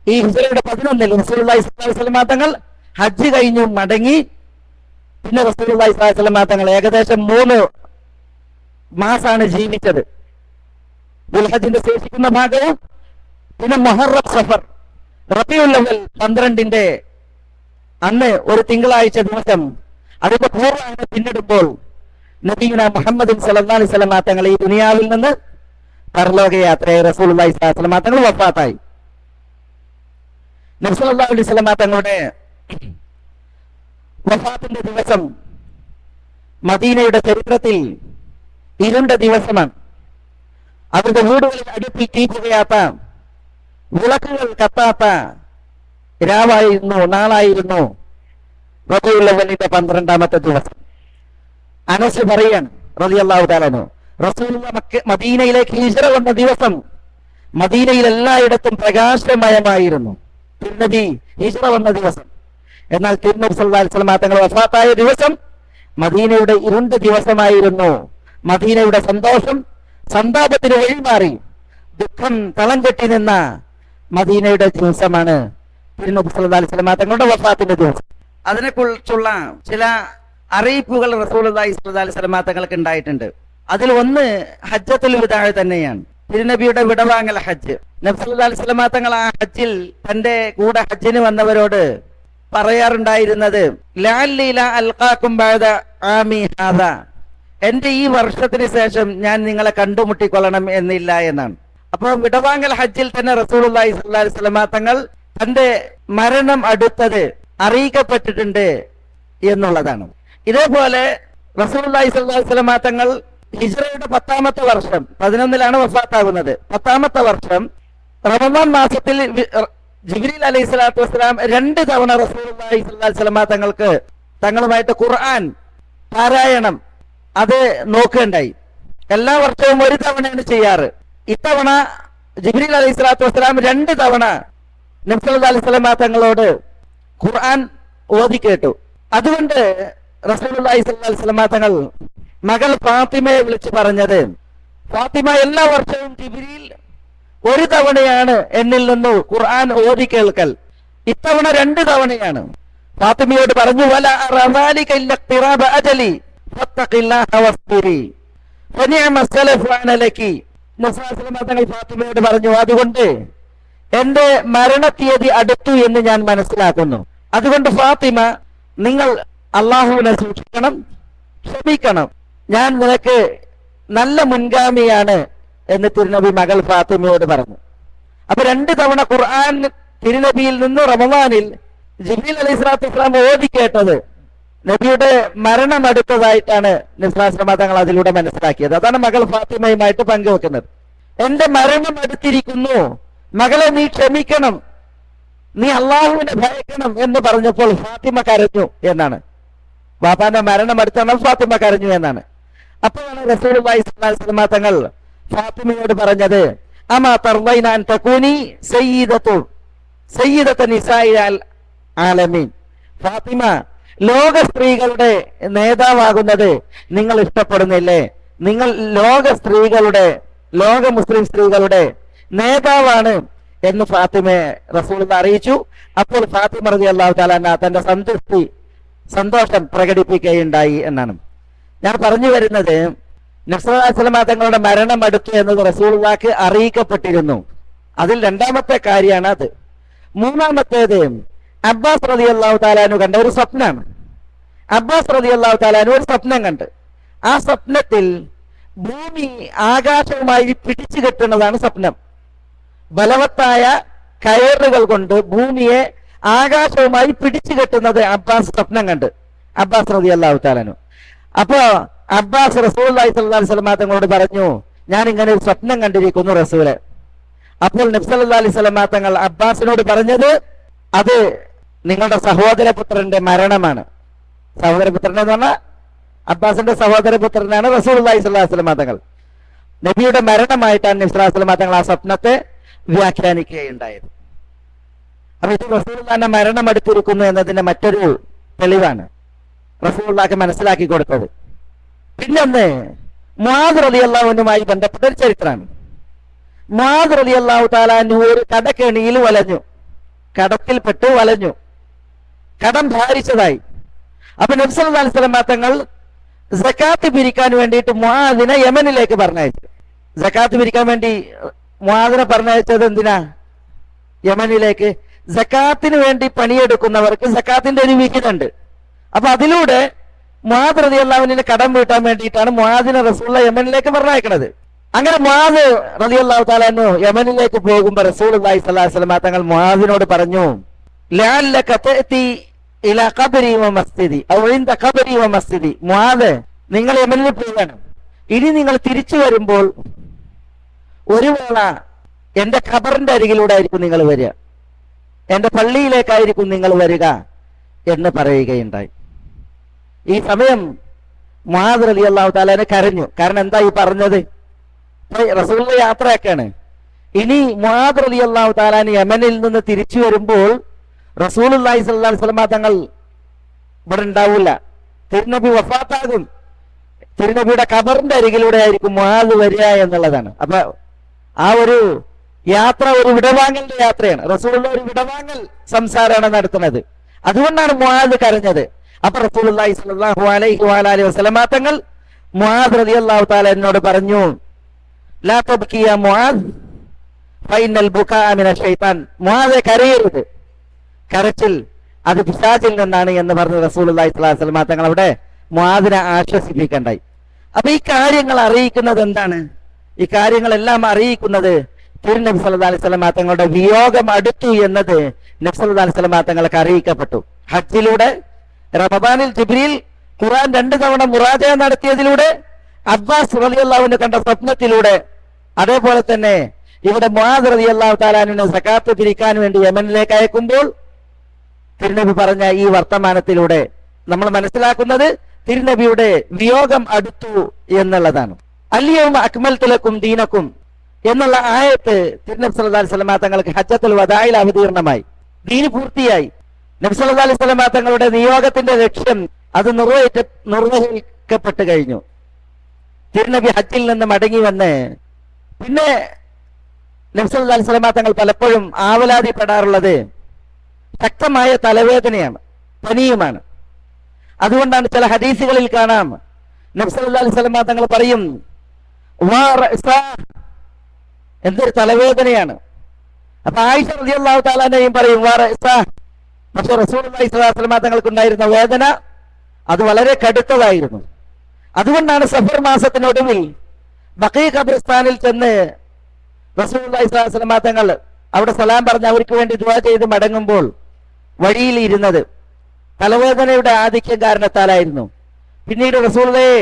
ഈ ഹിജ്റയുടെ 11 റസൂലുള്ളാഹി സ്വല്ലല്ലാഹു അലൈഹി വസല്ലം തങ്ങൾ ഹജ്ജ് കഴിഞ്ഞു മടങ്ങി. പിന്നെ റസൂലുള്ളാഹി സ്വല്ലല്ലാഹു അലൈഹി വസല്ലം തങ്ങൾ ഏകദേശം 3 മാസമാണ് ജീവിച്ചത്. ദുൽഹജ്ജിന്റെ ശേഷിക്കുന്ന ഭാഗവും പിന്നെ മുഹറം, സഫർ, റബീഉൽ അവ്വൽ 12 അന്ന് ഒരു തിങ്കളാഴ്ച ദിവസം അതിന്റെ പൂർവ്വം പിന്നിടുമ്പോൾ നബിയുനാ മുഹമ്മദ് സല്ലല്ലാഹു അലൈഹി വസല്ലം തങ്ങൾ ഈ ദുനിയാവിൽ നിന്ന് പരലോകയാത്രയായി. റസൂലുള്ളാഹി സ്വല്ലല്ലാഹു അലൈഹി വസല്ലം തങ്ങൾ വഫാത്തായി. നബി സല്ലല്ലാഹു അലൈഹി വസല്ലം തങ്ങളുടെ വഫാത്തിന്റെ ദിവസം മദീനയുടെ ചരിത്രത്തിൽ ഇരുണ്ട ദിവസമാണ്. അവരുടെ വീടുകളിൽ അടുപ്പിൽ തീ പുകയാത്ത, വിളക്കുകൾ കത്താത്ത രാവായിരുന്നു, നാളായിരുന്നു റബീഉൽ അവ്വലിന്റെ 12ാമത്തെ ദിവസം. അനസ് പറയാൻ റളിയല്ലാഹു തആല അൻഹു, റസൂലുള്ളാഹി മദീനയിലേക്ക് ഹിജ്റ വന്ന ദിവസം മദീനയിൽ എല്ലായിടത്തും പ്രകാശമയമായിരുന്നു. തിരുനബി ഹിജ്റ വന്ന ദിവസം. എന്നാൽ തിരുനബി സല്ലല്ലാഹു അലൈഹി വസല്ലം തങ്ങൾ വഫാത്തായ ദിവസം മദീനയുടെ ഇരുണ്ട ദിവസമായിരുന്നു. മദീനയുടെ സന്തോഷം സന്താപത്തിന് വഴിമാറി ദുഃഖം തളം കെട്ടി നിന്ന മദീനയുടെ ദിവസമാണ് തിരുനബി സല്ലല്ലാഹു അലൈഹി വസല്ലം തങ്ങളുടെ വഫാത്തിന്റെ ദിവസം. അതിനെക്കുറിച്ചുള്ള ചില അറിയിപ്പുകൾ റസൂലുള്ളാഹി സ്വല്ലല്ലാഹു അലൈഹി വസല്ലം തങ്ങൾക്ക് ഉണ്ടായിട്ടുണ്ട്. അതിൽ ഒന്ന് ഹജ്ജത്തുൽ വിദാ തന്നെയാണ്, തിരുനബിയുടെ വിടവാങ്ങൽ ഹജ്ജ്. നബി സല്ലല്ലാഹു അലൈഹി വസല്ലം തങ്ങൾ ആ ഹജ്ജിൽ തന്റെ കൂടെ ഹജ്ജിന് വന്നവരോട് പറയാറുണ്ടായിരുന്നത് ലഅല്ലി ലാ അൽഖാകും ബഅദ ആമി ഹാദാ, എന്റെ ഈ വർഷത്തിന് ശേഷം ഞാൻ നിങ്ങളെ കണ്ടുമുട്ടിക്കൊള്ളണം എന്നില്ല എന്നാണ്. അപ്പോൾ വിടവാങ്ങൽ ഹജ്ജിൽ തന്നെ റസൂലുള്ളാഹി സ്വല്ലല്ലാഹു അലൈഹി വസല്ലം തങ്ങൾ തന്റെ മരണം അടുത്തത് അറിയിക്കപ്പെട്ടിട്ടുണ്ട് എന്നുള്ളതാണ്. ഇതേപോലെ റസൂലുള്ളാഹി സ്വല്ലല്ലാഹു അലൈഹി വസല്ലം തങ്ങൾ ഹിജ്റയുടെ 10ാമത്തെ വർഷം 11 വഫാത്താകുന്നത്. 10ാമത്തെ വർഷം റമദാൻ മാസത്തിൽ ജിബ്രീൽ അലൈഹി സ്വലാത്തു വസ്സലാം 2 തവണ റസൂലുള്ളാഹി സ്വല്ലല്ലാഹു അലൈഹി വസല്ലം തങ്ങൾക്ക് തങ്ങളുമായിട്ട് ഖുർആൻ പാരായണം അത് നോക്കുകയുണ്ടായി. എല്ലാ വർഷവും 1 തവണയാണ് ചെയ്യാറ്. ഇത്തവണ ജിബ്രീൽ അലൈഹി സ്വലാത്തു വസ്സലാം 2 തവണ നബി സല്ലല്ലാഹു അലൈഹി വസല്ലം തങ്ങളോട് ഖുർആൻ ഓതി കേട്ടു. അതുകൊണ്ട് റസൂലുള്ളാഹി സ്വല്ലല്ലാഹു അലൈഹി വസല്ലം തങ്ങൾ മകൾ ഫാത്തിമയെ വിളിച്ചു പറഞ്ഞത്, ഫാത്തിമ, എല്ലാ വർഷവും ജിബ്രീൽ 1 തവണയാണ് എന്നിൽ നിന്ന് ഖുർആൻ ഓതി കേൾക്കൽ, ഇത്തവണ 2 തവണയാണ്. ഫാത്തിമയോട് പറഞ്ഞു, വല അറദാലിക ഇല്ല ഖിറാബ അജലി ഫത്തഖില്ലാഹ വസ്ബിരി ഫനിഅമ സലഫു അനലകി. നബി സല്ലല്ലാഹു അലൈഹി വസല്ലം തങ്ങൾ ഫാത്തിമയോട് പറഞ്ഞു, അതുകൊണ്ട് എന്റെ മരണത്തീയതി അടുത്തു എന്ന് ഞാൻ മനസ്സിലാക്കുന്നു. അതുകൊണ്ട് ഫാത്തിമ, നിങ്ങൾ അള്ളാഹുവിനെ സൂക്ഷിക്കണം, ക്ഷമിക്കണം, ഞാൻ നിനക്ക് നല്ല മുൻഗാമിയാണ് എന്ന് തിരുനബി മകൾ ഫാത്തിമയോട് പറഞ്ഞു. അപ്പൊ 2 തവണ ഖുർആൻ തിരുനബിയിൽ നിന്ന് റമദാനിൽ ജിബ്രീൽ അലൈഹി സ്വലാത്തു വസ്സലാം ഓതി കേട്ടത് നബിയുടെ മരണം അടുത്തതായിട്ടാണ് നബി സ്വല്ലല്ലാഹു അലൈഹി വസല്ലം തങ്ങൾ അതിലൂടെ മനസ്സിലാക്കിയത്. അതാണ് മകൾ ഫാത്തിമയുമായിട്ട് പങ്കുവെക്കുന്നത്. എന്റെ മരണം അടുത്തിരിക്കുന്നു, മകളെ നീ ക്ഷമിക്കണം, നീ അള്ളാഹുവിനെ ഭയക്കണം എന്ന് പറഞ്ഞപ്പോൾ ഫാത്തിമ കരഞ്ഞു എന്നാണ്. ബാപ്പാന്റെ മരണം അടുത്താണ് ഫാത്തിമ കരഞ്ഞു എന്നാണ്. അപ്പോഴാണ് റസൂലുള്ളാഹി സ്വല്ലല്ലാഹു അലൈഹി വസല്ലം തങ്ങൾ ഫാത്തിമയോട് പറഞ്ഞത്, അമാ തർദൈന അൻ തകൂനി സയ്യിദത നിസാഇൽ ആലമീൻ. ഫാത്തിമ, ലോക സ്ത്രീകളുടെ നേതാവാകുന്നത് നിങ്ങൾ ഇഷ്ടപ്പെടുന്നില്ലേ? നിങ്ങൾ ലോക മുസ്ലിം സ്ത്രീകളുടെ നേതാവാണ് എന്ന് ഫാത്തിമയെ റസൂലുള്ളാഹി അറിയിച്ചു. അപ്പോൾ ഫാത്തിമ റളിയല്ലാഹു തആല അൻഹ തന്റെ സന്തോഷം പ്രകടിപ്പിക്കുകയുണ്ടായി എന്നാണ്. ഞാൻ പറഞ്ഞു വരുന്നത്, നബി സല്ലല്ലാഹു അലൈഹി വസല്ലം തങ്ങളുടെ മരണം അടുത്തു എന്നത് റസൂലുള്ളാഹിക്ക് അറിയിക്കപ്പെട്ടിരുന്നു. അതിൽ 2ാമത്തെ കാര്യമാണ് അത്. 3ാമത്തേത് അബ്ബാസ് റളിയല്ലാഹു തആല അൻഹു കണ്ട ഒരു സ്വപ്നമാണ്. അബ്ബാസ് റളിയല്ലാഹു തആല അൻഹു ഒരു സ്വപ്നം കണ്ട്. ആ സ്വപ്നത്തിൽ ഭൂമി ആകാശവുമായി പിടിച്ചു കെട്ടുന്നതാണ് സ്വപ്നം. ബലവത്തായ കയറുകൾ കൊണ്ട് ഭൂമിയെ ആകാശവുമായി പിടിച്ചു കെട്ടുന്നത് അബ്ബാസ് സ്വപ്നം കണ്ട്. അബ്ബാസ് റളിയല്ലാഹു തആല അൻഹു. അപ്പോ അബ്ബാസ് റസൂലുള്ളാഹി സ്വല്ലല്ലാഹു അലൈഹി വസല്ലം തങ്ങളോട് പറഞ്ഞു, ഞാൻ ഇങ്ങനെ ഒരു സ്വപ്നം കണ്ടിരിക്കുന്നു റസൂലെ. അപ്പോൾ നബി സല്ലല്ലാഹു അലൈഹി വസല്ലം തങ്ങൾ അബ്ബാസിനോട് പറഞ്ഞത്, അത് നിങ്ങളുടെ സഹോദരപുത്രന്റെ മരണമാണ്. സഹോദരപുത്രൻ എന്ന് പറഞ്ഞാൽ അബ്ബാസിന്റെ സഹോദരപുത്രനാണ് റസൂലുള്ളാഹി സ്വല്ലല്ലാഹു അലൈഹി വസല്ലം തങ്ങൾ. നബിയുടെ മരണമായിട്ടാണ് നബി സല്ലല്ലാഹു അലൈഹി വസല്ലം തങ്ങൾ ആ സ്വപ്നത്തെ വ്യാഖ്യാനിക്കുകയുണ്ടായത്. അപ്പൊ ഇത് റസൂലുള്ളാഹിന്റെ മരണം അടുത്തിരിക്കുന്നു എന്നതിന്റെ മറ്റൊരു തെളിവാണ് റസൂലുള്ളാഹിക്ക് മനസ്സിലാക്കി കൊടുത്തത്. പിന്നൊന്ന് മുആദ് റളിയല്ലാഹു അൻഹുമായി ബന്ധപ്പെട്ട ഒരു ചരിത്രമാണ്. മുആദ് റളിയല്ലാഹു തആല അൻഹു ഒരു കടക്കെണിയിൽ വലഞ്ഞു, കടത്തിൽപ്പെട്ട് വലഞ്ഞു, കടം ഭാരിച്ചതായി. അപ്പൊ നബി സല്ലല്ലാഹു അലൈഹി വസല്ലം തങ്ങൾ സക്കാത്ത് പിരിക്കാൻ വേണ്ടിയിട്ട് മുആദിനെ യമനിലേക്ക് പറഞ്ഞയച്ചു. സക്കാത്ത് പിരിക്കാൻ വേണ്ടി മുആദിനെ പറഞ്ഞയച്ചത് എന്തിനാ? യമനിലേക്ക്. സക്കാത്തിന് വേണ്ടി പണിയെടുക്കുന്നവർക്ക് സക്കാത്തിന്റെ ഒരു വിഹിതമുണ്ട്. അപ്പൊ അതിലൂടെ മുആദ് റളിയല്ലാഹു അൻഹുവിനെ കടം വീട്ടാൻ വേണ്ടിയിട്ടാണ് മുആദിനെ റസൂലുള്ളാഹി യമനിലേക്ക് പറഞ്ഞയക്കുന്നത്. അങ്ങനെ മുആദ് റളിയല്ലാഹു തആല അൻഹു യമനിലേക്ക് പോകുമ്പോൾ റസൂലുള്ളാഹി സ്വല്ലല്ലാഹു അലൈഹി വസല്ലം തങ്ങൾ മുആദിനോട് പറഞ്ഞു, ലഅല്ലക തഅതി ഇലാ ഖബരി വ മസ്ജിദി ഔ ഇൻദ ഖബരി വ മസ്ജിദി. മുആദ്, നിങ്ങൾ യമനിൽ പോവുകയാണ്. ഇനി നിങ്ങൾ തിരിച്ചു വരുമ്പോൾ ഒരു വേള എന്റെ ഖബറിന്റെ അരികിലൂടെ ആയിരിക്കും നിങ്ങൾ വരിക, എന്റെ പള്ളിയിലേക്കായിരിക്കും നിങ്ങൾ വരിക എന്ന് പറയുകയുണ്ടായി. ഈ സമയം മുആദ് റളിയല്ലാഹു തആല കരഞ്ഞു. കാരണം എന്താ ഈ പറഞ്ഞത്? റസൂലുള്ളാഹി യാത്രയൊക്കെയാണ്. ഇനി മുആദ് റളിയല്ലാഹു തആല യമനിൽ നിന്ന് തിരിച്ചു വരുമ്പോൾ റസൂലുള്ളാഹി സ്വല്ലല്ലാഹു അലൈഹി വസല്ലം തങ്ങൾ ഇവിടെ ഉണ്ടാവില്ല, തിരുനബി വഫാത്താകും, തിരുനബിയുടെ ഖബറിന്റെ അരികിലൂടെ ആയിരിക്കും മുആദ് വരിക എന്നുള്ളതാണ്. അപ്പൊ ആ ഒരു യാത്ര ഒരു വിടവാങ്ങലിന്റെ യാത്രയാണ്. റസൂലുള്ളാഹി ഒരു വിടവാങ്ങൽ സംസാരമാണ് നടത്തുന്നത്. അതുകൊണ്ടാണ് മുആദ് കരഞ്ഞത്. അപ്പൊ റസൂലുള്ളാഹി സ്വല്ലല്ലാഹു അലൈഹി വസല്ലം തങ്ങൾ മുആദ് റളിയല്ലാഹു തആല എന്നോട് പറഞ്ഞു, ലാ തബ്കി യാ മുആദ് ഫഇന്നൽ ബുകാഅ മിനശ് ശൈത്താൻ. മുആദ് കരയരുത്, കരച്ചിൽ അത് പിശാചിൽ നിന്നാണ് എന്ന് പറഞ്ഞ് റസൂലുള്ളാഹി സ്വല്ലല്ലാഹു അലൈഹി വസല്ലം തങ്ങൾ അവിടെ മുആദിനെ ആശ്വസിപ്പിക്കണ്ടായി. അപ്പൊ ഈ കാര്യങ്ങൾ അറിയിക്കുന്നത് എന്താണ്? ഈ കാര്യങ്ങളെല്ലാം അറിയിക്കുന്നത് തിരുനബി സല്ലല്ലാഹു അലൈഹി വസല്ലം തങ്ങളുടെ വിയോഗം അടുത്തു എന്നത് നബി സല്ലല്ലാഹു അലൈഹി വസല്ലം തങ്ങൾക്ക് അറിയിക്കപ്പെട്ടു. ഹജ്ജിലൂടെ, റമദാനിൽ ജിബ്രീൽ ഖുർആൻ 2 തവണ മുറാജഅ നടത്തിയതിലൂടെ, അബ്ബാസ് റളിയല്ലാഹു അൻഹു കണ്ട സ്വപ്നത്തിലൂടെ, അതേപോലെ തന്നെ ഇവിടെ മുആദ് റളിയല്ലാഹു തആല അൻഹു സകാത്ത് പിരിക്കാൻ വേണ്ടി യമനിലേക്ക് അയക്കുമ്പോൾ തിരുനബി പറഞ്ഞ ഈ വർത്തമാനത്തിലൂടെ നമ്മൾ മനസ്സിലാക്കുന്നത് തിരുനബിയുടെ വിയോഗം അടുത്തു എന്നുള്ളതാണ്. അൽയൗമ അക്മൽതു ലക്കും ദീനക്കും എന്നുള്ള ആയത്ത് തിരുനബി സല്ലല്ലാഹു അലൈഹി വസല്ലം തങ്ങൾക്ക് ഹജ്ജത്തുൽ വദാഇൽ അവതീർണമായി, ദീന് പൂർത്തിയായി. നബി സല്ലല്ലാഹു അലൈഹി വസല്ലം തങ്ങളുടെ നിയോഗത്തിന്റെ ലക്ഷ്യം അത് നിർവഹിക്കപ്പെട്ട് കഴിഞ്ഞു. തിരുനബി ഹജ്ജിൽ നിന്ന് മടങ്ങി വന്ന് പിന്നെ നബി സല്ലല്ലാഹു അലൈഹി വസല്ലം തങ്ങൾ പലപ്പോഴും ആവലാതിപ്പെടാറുള്ളത് ശക്തമായ തലവേദനയാണ്, പനിയുമാണ്. അതുകൊണ്ടാണ് ചില ഹദീസുകളിൽ കാണാം നബി സല്ലല്ലാഹു അലൈഹി വസല്ലം തങ്ങൾ പറയും, എന്തൊരു തലവേദനയാണ്. അപ്പൊ ആയിഷ റളിയല്ലാഹു തആല അൻഹയും പറയും പക്ഷെ റസൂലുള്ളാഹി സ്വല്ലല്ലാഹു അലൈഹി വസല്ലം തങ്ങൾക്ക് ഉണ്ടായിരുന്ന വേദന അത് വളരെ കടുത്തതായിരുന്നു. അതുകൊണ്ടാണ് സഫർ മാസത്തിനൊടുവിൽ ബഖീ ഖബർസ്ഥാനിൽ ചെന്ന് റസൂലുള്ളാഹി സ്വല്ലല്ലാഹു അലൈഹി വസല്ലം തങ്ങൾ അവിടെ സലാം പറഞ്ഞ് അവർക്ക് വേണ്ടി ദുആ ചെയ്ത് മടങ്ങുമ്പോൾ വഴിയിൽ ഇരുന്നത് തലവേദനയുടെ ആധിക്യം കാരണത്താലായിരുന്നു. പിന്നീട് റസൂലുള്ളാഹി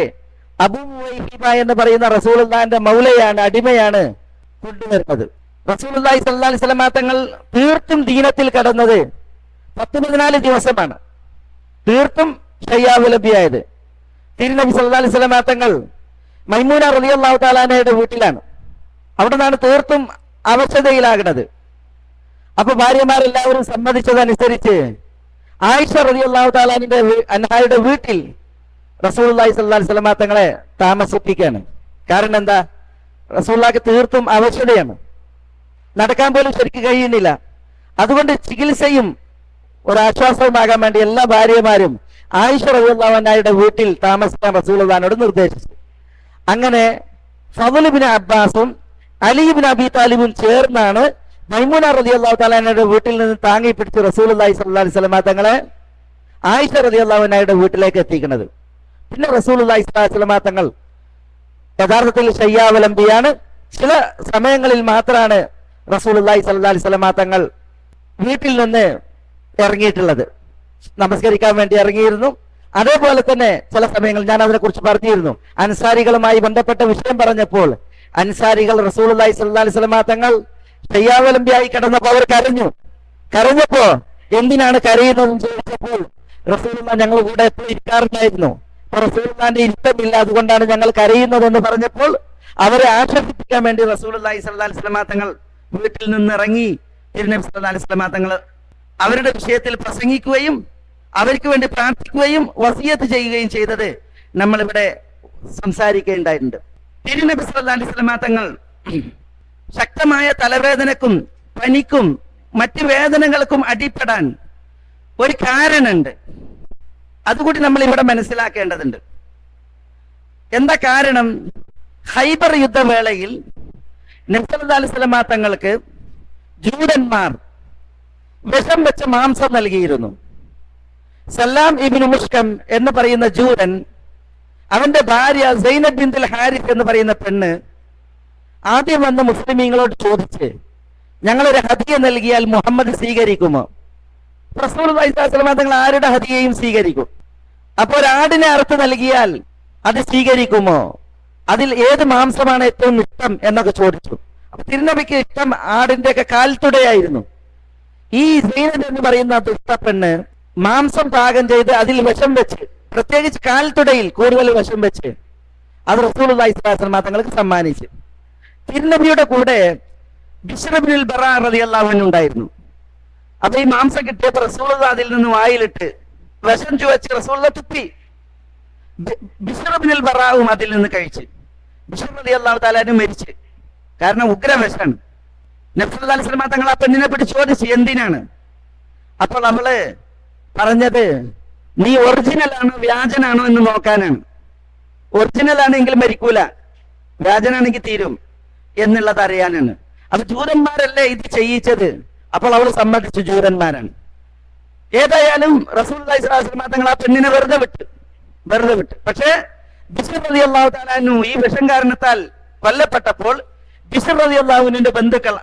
അബൂ മുവൈഹിബ എന്ന് പറയുന്ന റസൂലുള്ളാഹിന്റെ മൗലയാണ്, അടിമയാണ് കൊണ്ടുവരുന്നത്. റസൂലുള്ളാഹി സ്വല്ലല്ലാഹു അലൈഹി വസല്ലം തങ്ങൾ തീർത്തും ദീനത്തിൽ കടന്നത് 14 ദിവസമാണ്, തീർത്തും ശയ്യാവുലബിയായത്. തിരുനബി സല്ലല്ലാഹു അലൈഹി വസല്ലം തങ്ങൾ മൈമൂന റളിയല്ലാഹു തആല അൻഹയുടെ വീട്ടിലാണ്. അവിടെ നിന്നാണ് തീർത്തും അവശതയിലാകുന്നത്. അപ്പൊ ഭാര്യമാരെല്ലാവരും സമ്മതിച്ചതനുസരിച്ച് ആയിഷ റളിയല്ലാഹു തആല അൻഹയുടെ വീട്ടിൽ റസൂലുള്ളാഹി സ്വല്ലല്ലാഹു അലൈഹി വസല്ലം തങ്ങളെ താമസിപ്പിക്കുകയാണ്. കാരണം എന്താ? റസൂലുള്ളാഹിക്ക് തീർത്തും അവശതയാണ്, നടക്കാൻ പോലും ശരിക്കും കഴിയുന്നില്ല. അതുകൊണ്ട് ചികിത്സയും ഒരാശ്വാസവുമാകാൻ വേണ്ടി എല്ലാ ഭാര്യമാരും ആയിഷ റളിയല്ലാഹു അൻഹയുടെ വീട്ടിൽ താമസിക്കാൻ റസൂലുള്ളാഹിനോട് നിർദ്ദേശിച്ചു. അങ്ങനെ ഫദ്ൽ ഇബ്നു അബ്ബാസും അലി ഇബ്നു അബി താലിബും ചേർന്നാണ് മൈമൂന റളിയല്ലാഹു തആല അൻഹയുടെ വീട്ടിൽ നിന്ന് താങ്ങി പിടിച്ച് റസൂലുള്ളാഹി സ്വല്ലല്ലാഹു അലൈഹി വസല്ലം തങ്ങളെ ആയിഷ റളിയല്ലാഹു അൻഹയുടെ വീട്ടിലേക്ക് എത്തിക്കുന്നത്. പിന്നെ റസൂലുള്ളാഹി സ്വല്ലല്ലാഹു അലൈഹി വസല്ലം തങ്ങൾ യഥാർത്ഥത്തിൽ ശയ്യാവലംബിയാണ്. ചില സമയങ്ങളിൽ മാത്രമാണ് റസൂലുള്ളാഹി സ്വല്ലല്ലാഹു അലൈഹി വസല്ലം തങ്ങൾ വീട്ടിൽ നിന്ന് ഇറങ്ങിയിട്ടുള്ളത്. നമസ്കരിക്കാൻ വേണ്ടി ഇറങ്ങിയിരുന്നു. അതേപോലെ തന്നെ ചില സമയങ്ങൾ ഞാൻ അതിനെ കുറിച്ച് പറഞ്ഞിരുന്നു. അൻസാരികളുമായി ബന്ധപ്പെട്ട വിഷയം പറഞ്ഞപ്പോൾ അൻസാരികൾ റസൂലുള്ളാഹി സ്വല്ലല്ലാഹു അലൈഹി വസല്ലം തങ്ങൾ ശയ്യാവലംബിയായി കിടന്നപ്പോൾ അവർ കരഞ്ഞപ്പോ എന്തിനാണ് കരയുന്നതെന്ന് ചോദിച്ചപ്പോൾ റസൂലുള്ളാഹി ഞങ്ങൾ കൂടെ എപ്പോഴും ഇരിക്കാറുണ്ടായിരുന്നു, റസൂലുള്ളാഹിന്റെ ഇഷ്ടമില്ല, അതുകൊണ്ടാണ് ഞങ്ങൾ കരയുന്നതെന്ന് പറഞ്ഞപ്പോൾ അവരെ ആശ്വസിപ്പിക്കാൻ വേണ്ടി റസൂലുള്ളാഹി സ്വല്ലല്ലാഹു അലൈഹി വസല്ലം തങ്ങൾ വീട്ടിൽ നിന്ന് ഇറങ്ങി തിരുനബി സല്ലല്ലാഹു അലൈഹി വസല്ലം തങ്ങൾ അവരുടെ വിഷയത്തിൽ പ്രസംഗിക്കുകയും അവർക്ക് വേണ്ടി പ്രാർത്ഥിക്കുകയും വസിയത്ത് ചെയ്യുകയും ചെയ്തത് നമ്മളിവിടെ സംസാരിക്കുകയുണ്ടായിട്ടുണ്ട്. തിരുനബി സല്ലല്ലാഹു അലൈഹി വസല്ലം തങ്ങൾ ശക്തമായ തലവേദനക്കും പനിക്കും മറ്റ് വേദനകൾക്കും അടിപ്പെടാൻ ഒരു കാരണമുണ്ട്. അതുകൂടി നമ്മൾ ഇവിടെ മനസ്സിലാക്കേണ്ടതുണ്ട്. എന്താ കാരണം? ഖൈബർ യുദ്ധവേളയിൽ നബി സല്ലല്ലാഹു അലൈഹി വസല്ലം തങ്ങൾക്ക് ജൂതന്മാർ വിഷം വെച്ച മാംസം നൽകിയിരുന്നു. സലാം ഇബ്നു മുഷ്കം എന്ന് പറയുന്ന ജൂതൻ, അവന്റെ ഭാര്യ സൈനബ് ബിൻതുൽ ഹാരിസ് എന്ന് പറയുന്ന പെണ്ണ് ആദ്യം വന്ന് മുസ്ലിമീങ്ങളോട് ചോദിച്ച്, ഞങ്ങളൊരു ഹദിയ നൽകിയാൽ മുഹമ്മദ് സ്വീകരിക്കുമോ? റസൂലുള്ളാഹി സ്വല്ലല്ലാഹു അലൈഹി വസല്ലം തങ്ങൾ ആരുടെ ഹദിയയും സ്വീകരിക്കും. അപ്പോൾ ഒരാടിനെ അറുത്ത് നൽകിയാൽ അത് സ്വീകരിക്കുമോ? അതിൽ ഏത് മാംസമാണ് ഏറ്റവും ഇഷ്ടം എന്നൊക്കെ ചോദിച്ചു. അപ്പൊ തിരുനബിക്ക് ഇഷ്ടം ആടിന്റെ ഒക്കെ കാൽത്തുടയായിരുന്നു. ഈ സൈനബ് എന്ന് പറയുന്ന ദുഷ്ടപ്പെണ്ണ് മാംസം പാകം ചെയ്ത് അതിൽ വിഷം വെച്ച്, പ്രത്യേകിച്ച് കാൽത്തുടയിൽ കൂടുതൽ വിഷം വെച്ച് അത് റസൂലുള്ളാഹി സ്വല്ലല്ലാഹു അലൈഹി വസല്ലം തങ്ങൾക്ക് സമ്മാനിച്ചു. തിരുനബിയുടെ കൂടെ ബിശ്ർ ഇബ്നുൽ ബറാ റളിയല്ലാഹു അൻഹു ഉണ്ടായിരുന്നു. അപ്പൊ ഈ മാംസം കിട്ടിയപ്പോൾ റസൂലുള്ളാഹി അതിൽ നിന്ന് വായിലിട്ട് വിഷം ചുവച്ച് റസൂലുള്ളാഹി തുപ്പി. ബിശ്ർ ഇബ്നുൽ ബറാവും അതിൽ നിന്ന് കഴിച്ച്. ബിശ്ർ റളിയല്ലാഹു തആല അൻഹു മരിച്ചു. കാരണം ഉഗ്രവിഷാണ്. നബി സല്ലല്ലാഹു അലൈഹി വസല്ലം തങ്ങൾ ആ പെണ്ണിനെ പിടിച്ച് ചോദിച്ചു, എന്തിനാണ്? അപ്പോൾ അവള് പറഞ്ഞത്, നീ ഒറിജിനൽ ആണോ വ്യാജനാണോ എന്ന് നോക്കാനാണ്. ഒറിജിനൽ ആണെങ്കിൽ മരിക്കൂല, വ്യാജനാണെങ്കിൽ തീരും എന്നുള്ളത് അറിയാനാണ്. അപ്പൊ ജൂതന്മാരല്ലേ ഇത് ചെയ്യിച്ചത്? അപ്പോൾ അവൾ സമ്മതിച്ചു, ജൂതന്മാരാണ്. ഏതായാലും റസൂലുള്ളാഹി സ്വല്ലല്ലാഹു അലൈഹി വസല്ലം തങ്ങൾ ആ പെണ്ണിനെ വെറുതെ വിട്ടു. പക്ഷേ ബിശ്ർ റളിയല്ലാഹു തആല അൻഹു ഈ വിഷം കാരണത്താൽ കൊല്ലപ്പെട്ടപ്പോൾ ബിശ്ർ റളിയല്ലാഹു അൻഹുവിന്റെ ബന്ധുക്കൾ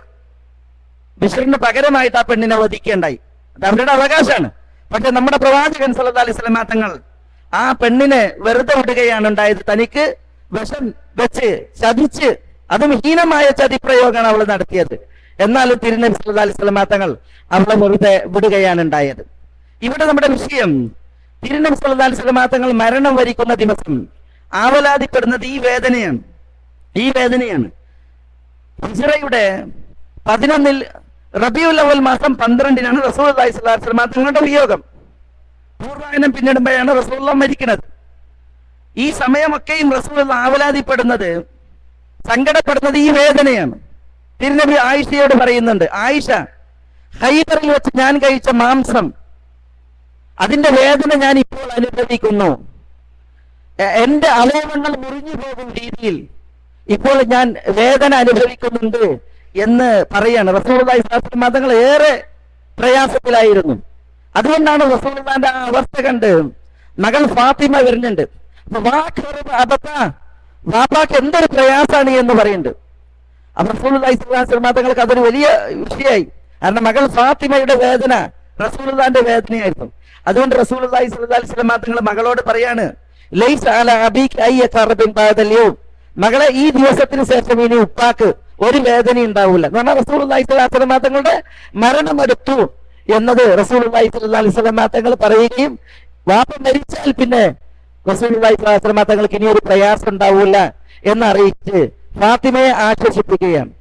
ബിശ്റിന് പകരമായിട്ട് ആ പെണ്ണിനെ വധിക്കേണ്ടായി. അത് അവരുടെ അവകാശമാണ്. പക്ഷെ നമ്മുടെ പ്രവാചകൻ സല്ലല്ലാഹു അലൈഹി വസല്ലം തങ്ങൾ ആ പെണ്ണിനെ വെറുതെ വിടുകയാണ് ഉണ്ടായത്. തനിക്ക് വിഷം വെച്ച് ചതിച്ച്, അതും ഹീനമായ ചതിപ്രയോഗമാണ് അവൾ നടത്തിയത്. എന്നാലും തിരുനബി സല്ലല്ലാഹു അലൈഹി വസല്ലം തങ്ങൾ അവളെ വെറുതെ വിടുകയാണ് ഉണ്ടായത്. ഇവിടെ നമ്മുടെ വിഷയം, തിരുനബി സല്ലല്ലാഹു അലൈഹി വസല്ലം തങ്ങൾ മരണം വരിക്കുന്ന ദിവസം ആവലാതിപ്പെടുന്നത് ഈ വേദനയാണ്. ഹിജ്റയുടെ 11 റബീഉൽ അവൽ മാസം 12 റസൂലുള്ളാഹി സ്വല്ലല്ലാഹു അലൈഹി വസല്ലം തങ്ങളുടെ വിയോഗം. പൂർവായനം പിന്നിടുമ്പോഴാണ് റസൂലുള്ളാഹി മരിക്കുന്നത്. ഈ സമയമൊക്കെയും റസൂലുള്ളാഹി ആവലാതിപ്പെടുന്നത്, സങ്കടപ്പെടുന്നത് ഈ വേദനയാണ്. തിരുനബി ആയിഷയോട് പറയുന്നുണ്ട്, ആയിഷ, ഖൈബറിൽ വെച്ച് ഞാൻ കഴിച്ച മാംസം, അതിന്റെ വേദന ഞാൻ ഇപ്പോൾ അനുഭവിക്കുന്നു. എന്റെ അവയവങ്ങൾ മുറിഞ്ഞു പോകും രീതിയിൽ ഇപ്പോൾ ഞാൻ വേദന അനുഭവിക്കുന്നുണ്ട് എന്ന് പറയാണ്. റസൂലുള്ളാഹി സ്വല്ലല്ലാഹു അലൈഹി വസല്ലം തങ്ങൾ ഏറെ പ്രയാസത്തിലായിരുന്നു. അതുകൊണ്ടാണ് റസൂലുള്ളാഹിന്റെ ആ അവസ്ഥ കണ്ട് മകൾ ഫാത്തിമ വരുന്നുണ്ട്. വാപ്പാക്ക് എന്തൊരു പ്രയാസാണ് എന്ന് പറയുന്നുണ്ട്. അപ്പൊ റസൂലുള്ളാഹി സ്വല്ലല്ലാഹു അലൈഹി വസല്ലം തങ്ങൾക്ക് അതൊരു വലിയ വിഷയമായി. കാരണം മകൾ ഫാത്തിമയുടെ വേദന റസൂലുള്ളാഹിന്റെ വേദനയായിരുന്നു. അതുകൊണ്ട് റസൂലുള്ളാഹി സ്വല്ലല്ലാഹു അലൈഹി വസല്ലം തങ്ങൾ മകളോട് പറയാണ്, ലൈസ അലാ അബീക അയ്യ കർബിൻ ബഅദൽ യൗം, മകളെ ഈ ദിവസത്തിന് ശേഷം ഇനി ഉപ്പാക്ക് ഒരു വേദന ഉണ്ടാവില്ല എന്ന് പറഞ്ഞാൽ റസൂലുള്ളാഹി സ്വല്ലല്ലാഹു അലൈഹി വസല്ലം തങ്ങളുടെ മരണം എടുത്തു എന്നത് റസൂലുള്ളാഹി സ്വല്ലല്ലാഹു അലൈഹി വസല്ലം തങ്ങൾ പറയുകയും, വാപ്പ മരിച്ചാൽ പിന്നെ റസൂലുള്ളാഹി സ്വല്ലല്ലാഹു അലൈഹി വസല്ലം തങ്ങൾക്ക് ഇനി ഒരു പ്രയാസം ഉണ്ടാവില്ല എന്ന് അറിയിച്ച് ഫാത്തിമയെ ആശ്വസിപ്പിക്കുകയാണ്.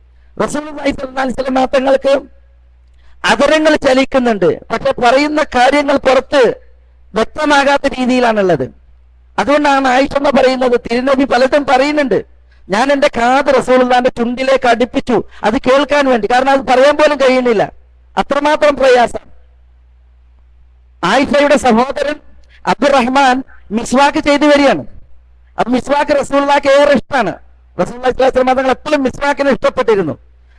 റസൂലുള്ളാഹി സ്വല്ലല്ലാഹു അലൈഹി വസല്ലം തങ്ങൾക്ക് അതരങ്ങൾ ചലിക്കുന്നുണ്ട്, പക്ഷെ പറയുന്ന കാര്യങ്ങൾ പുറത്ത് വ്യക്തമാകാത്ത രീതിയിലാണുള്ളത്. അതുകൊണ്ടാണ് ആയിഷ പറയുന്നത്, തിരുനബി പലതും പറയുന്നുണ്ട്, ഞാൻ എന്റെ കാത് റസൂലുള്ളാഹിന്റെ ചുണ്ടിലേക്ക് അടുപ്പിച്ചു അത് കേൾക്കാൻ വേണ്ടി, കാരണം അത് പറയാൻ പോലും കഴിയുന്നില്ല, അത്രമാത്രം പ്രയാസം. ആയിഷയുടെ സഹോദരൻ അബ്ദുറഹ്മാൻ മിസ്വാക്ക് ചെയ്തു വരികയാണ്. അപ്പൊ മിസ്വാക്ക് റസൂലുള്ളാഹിക്ക് ഏറെ ഇഷ്ടമാണ്. റസൂലുള്ളാഹി സ്വല്ലല്ലാഹു അലൈഹി വസല്ലം തങ്ങൾ എപ്പോഴും മിസ്വാക്കിനെ ഇഷ്ടപ്പെട്ടിരുന്നു.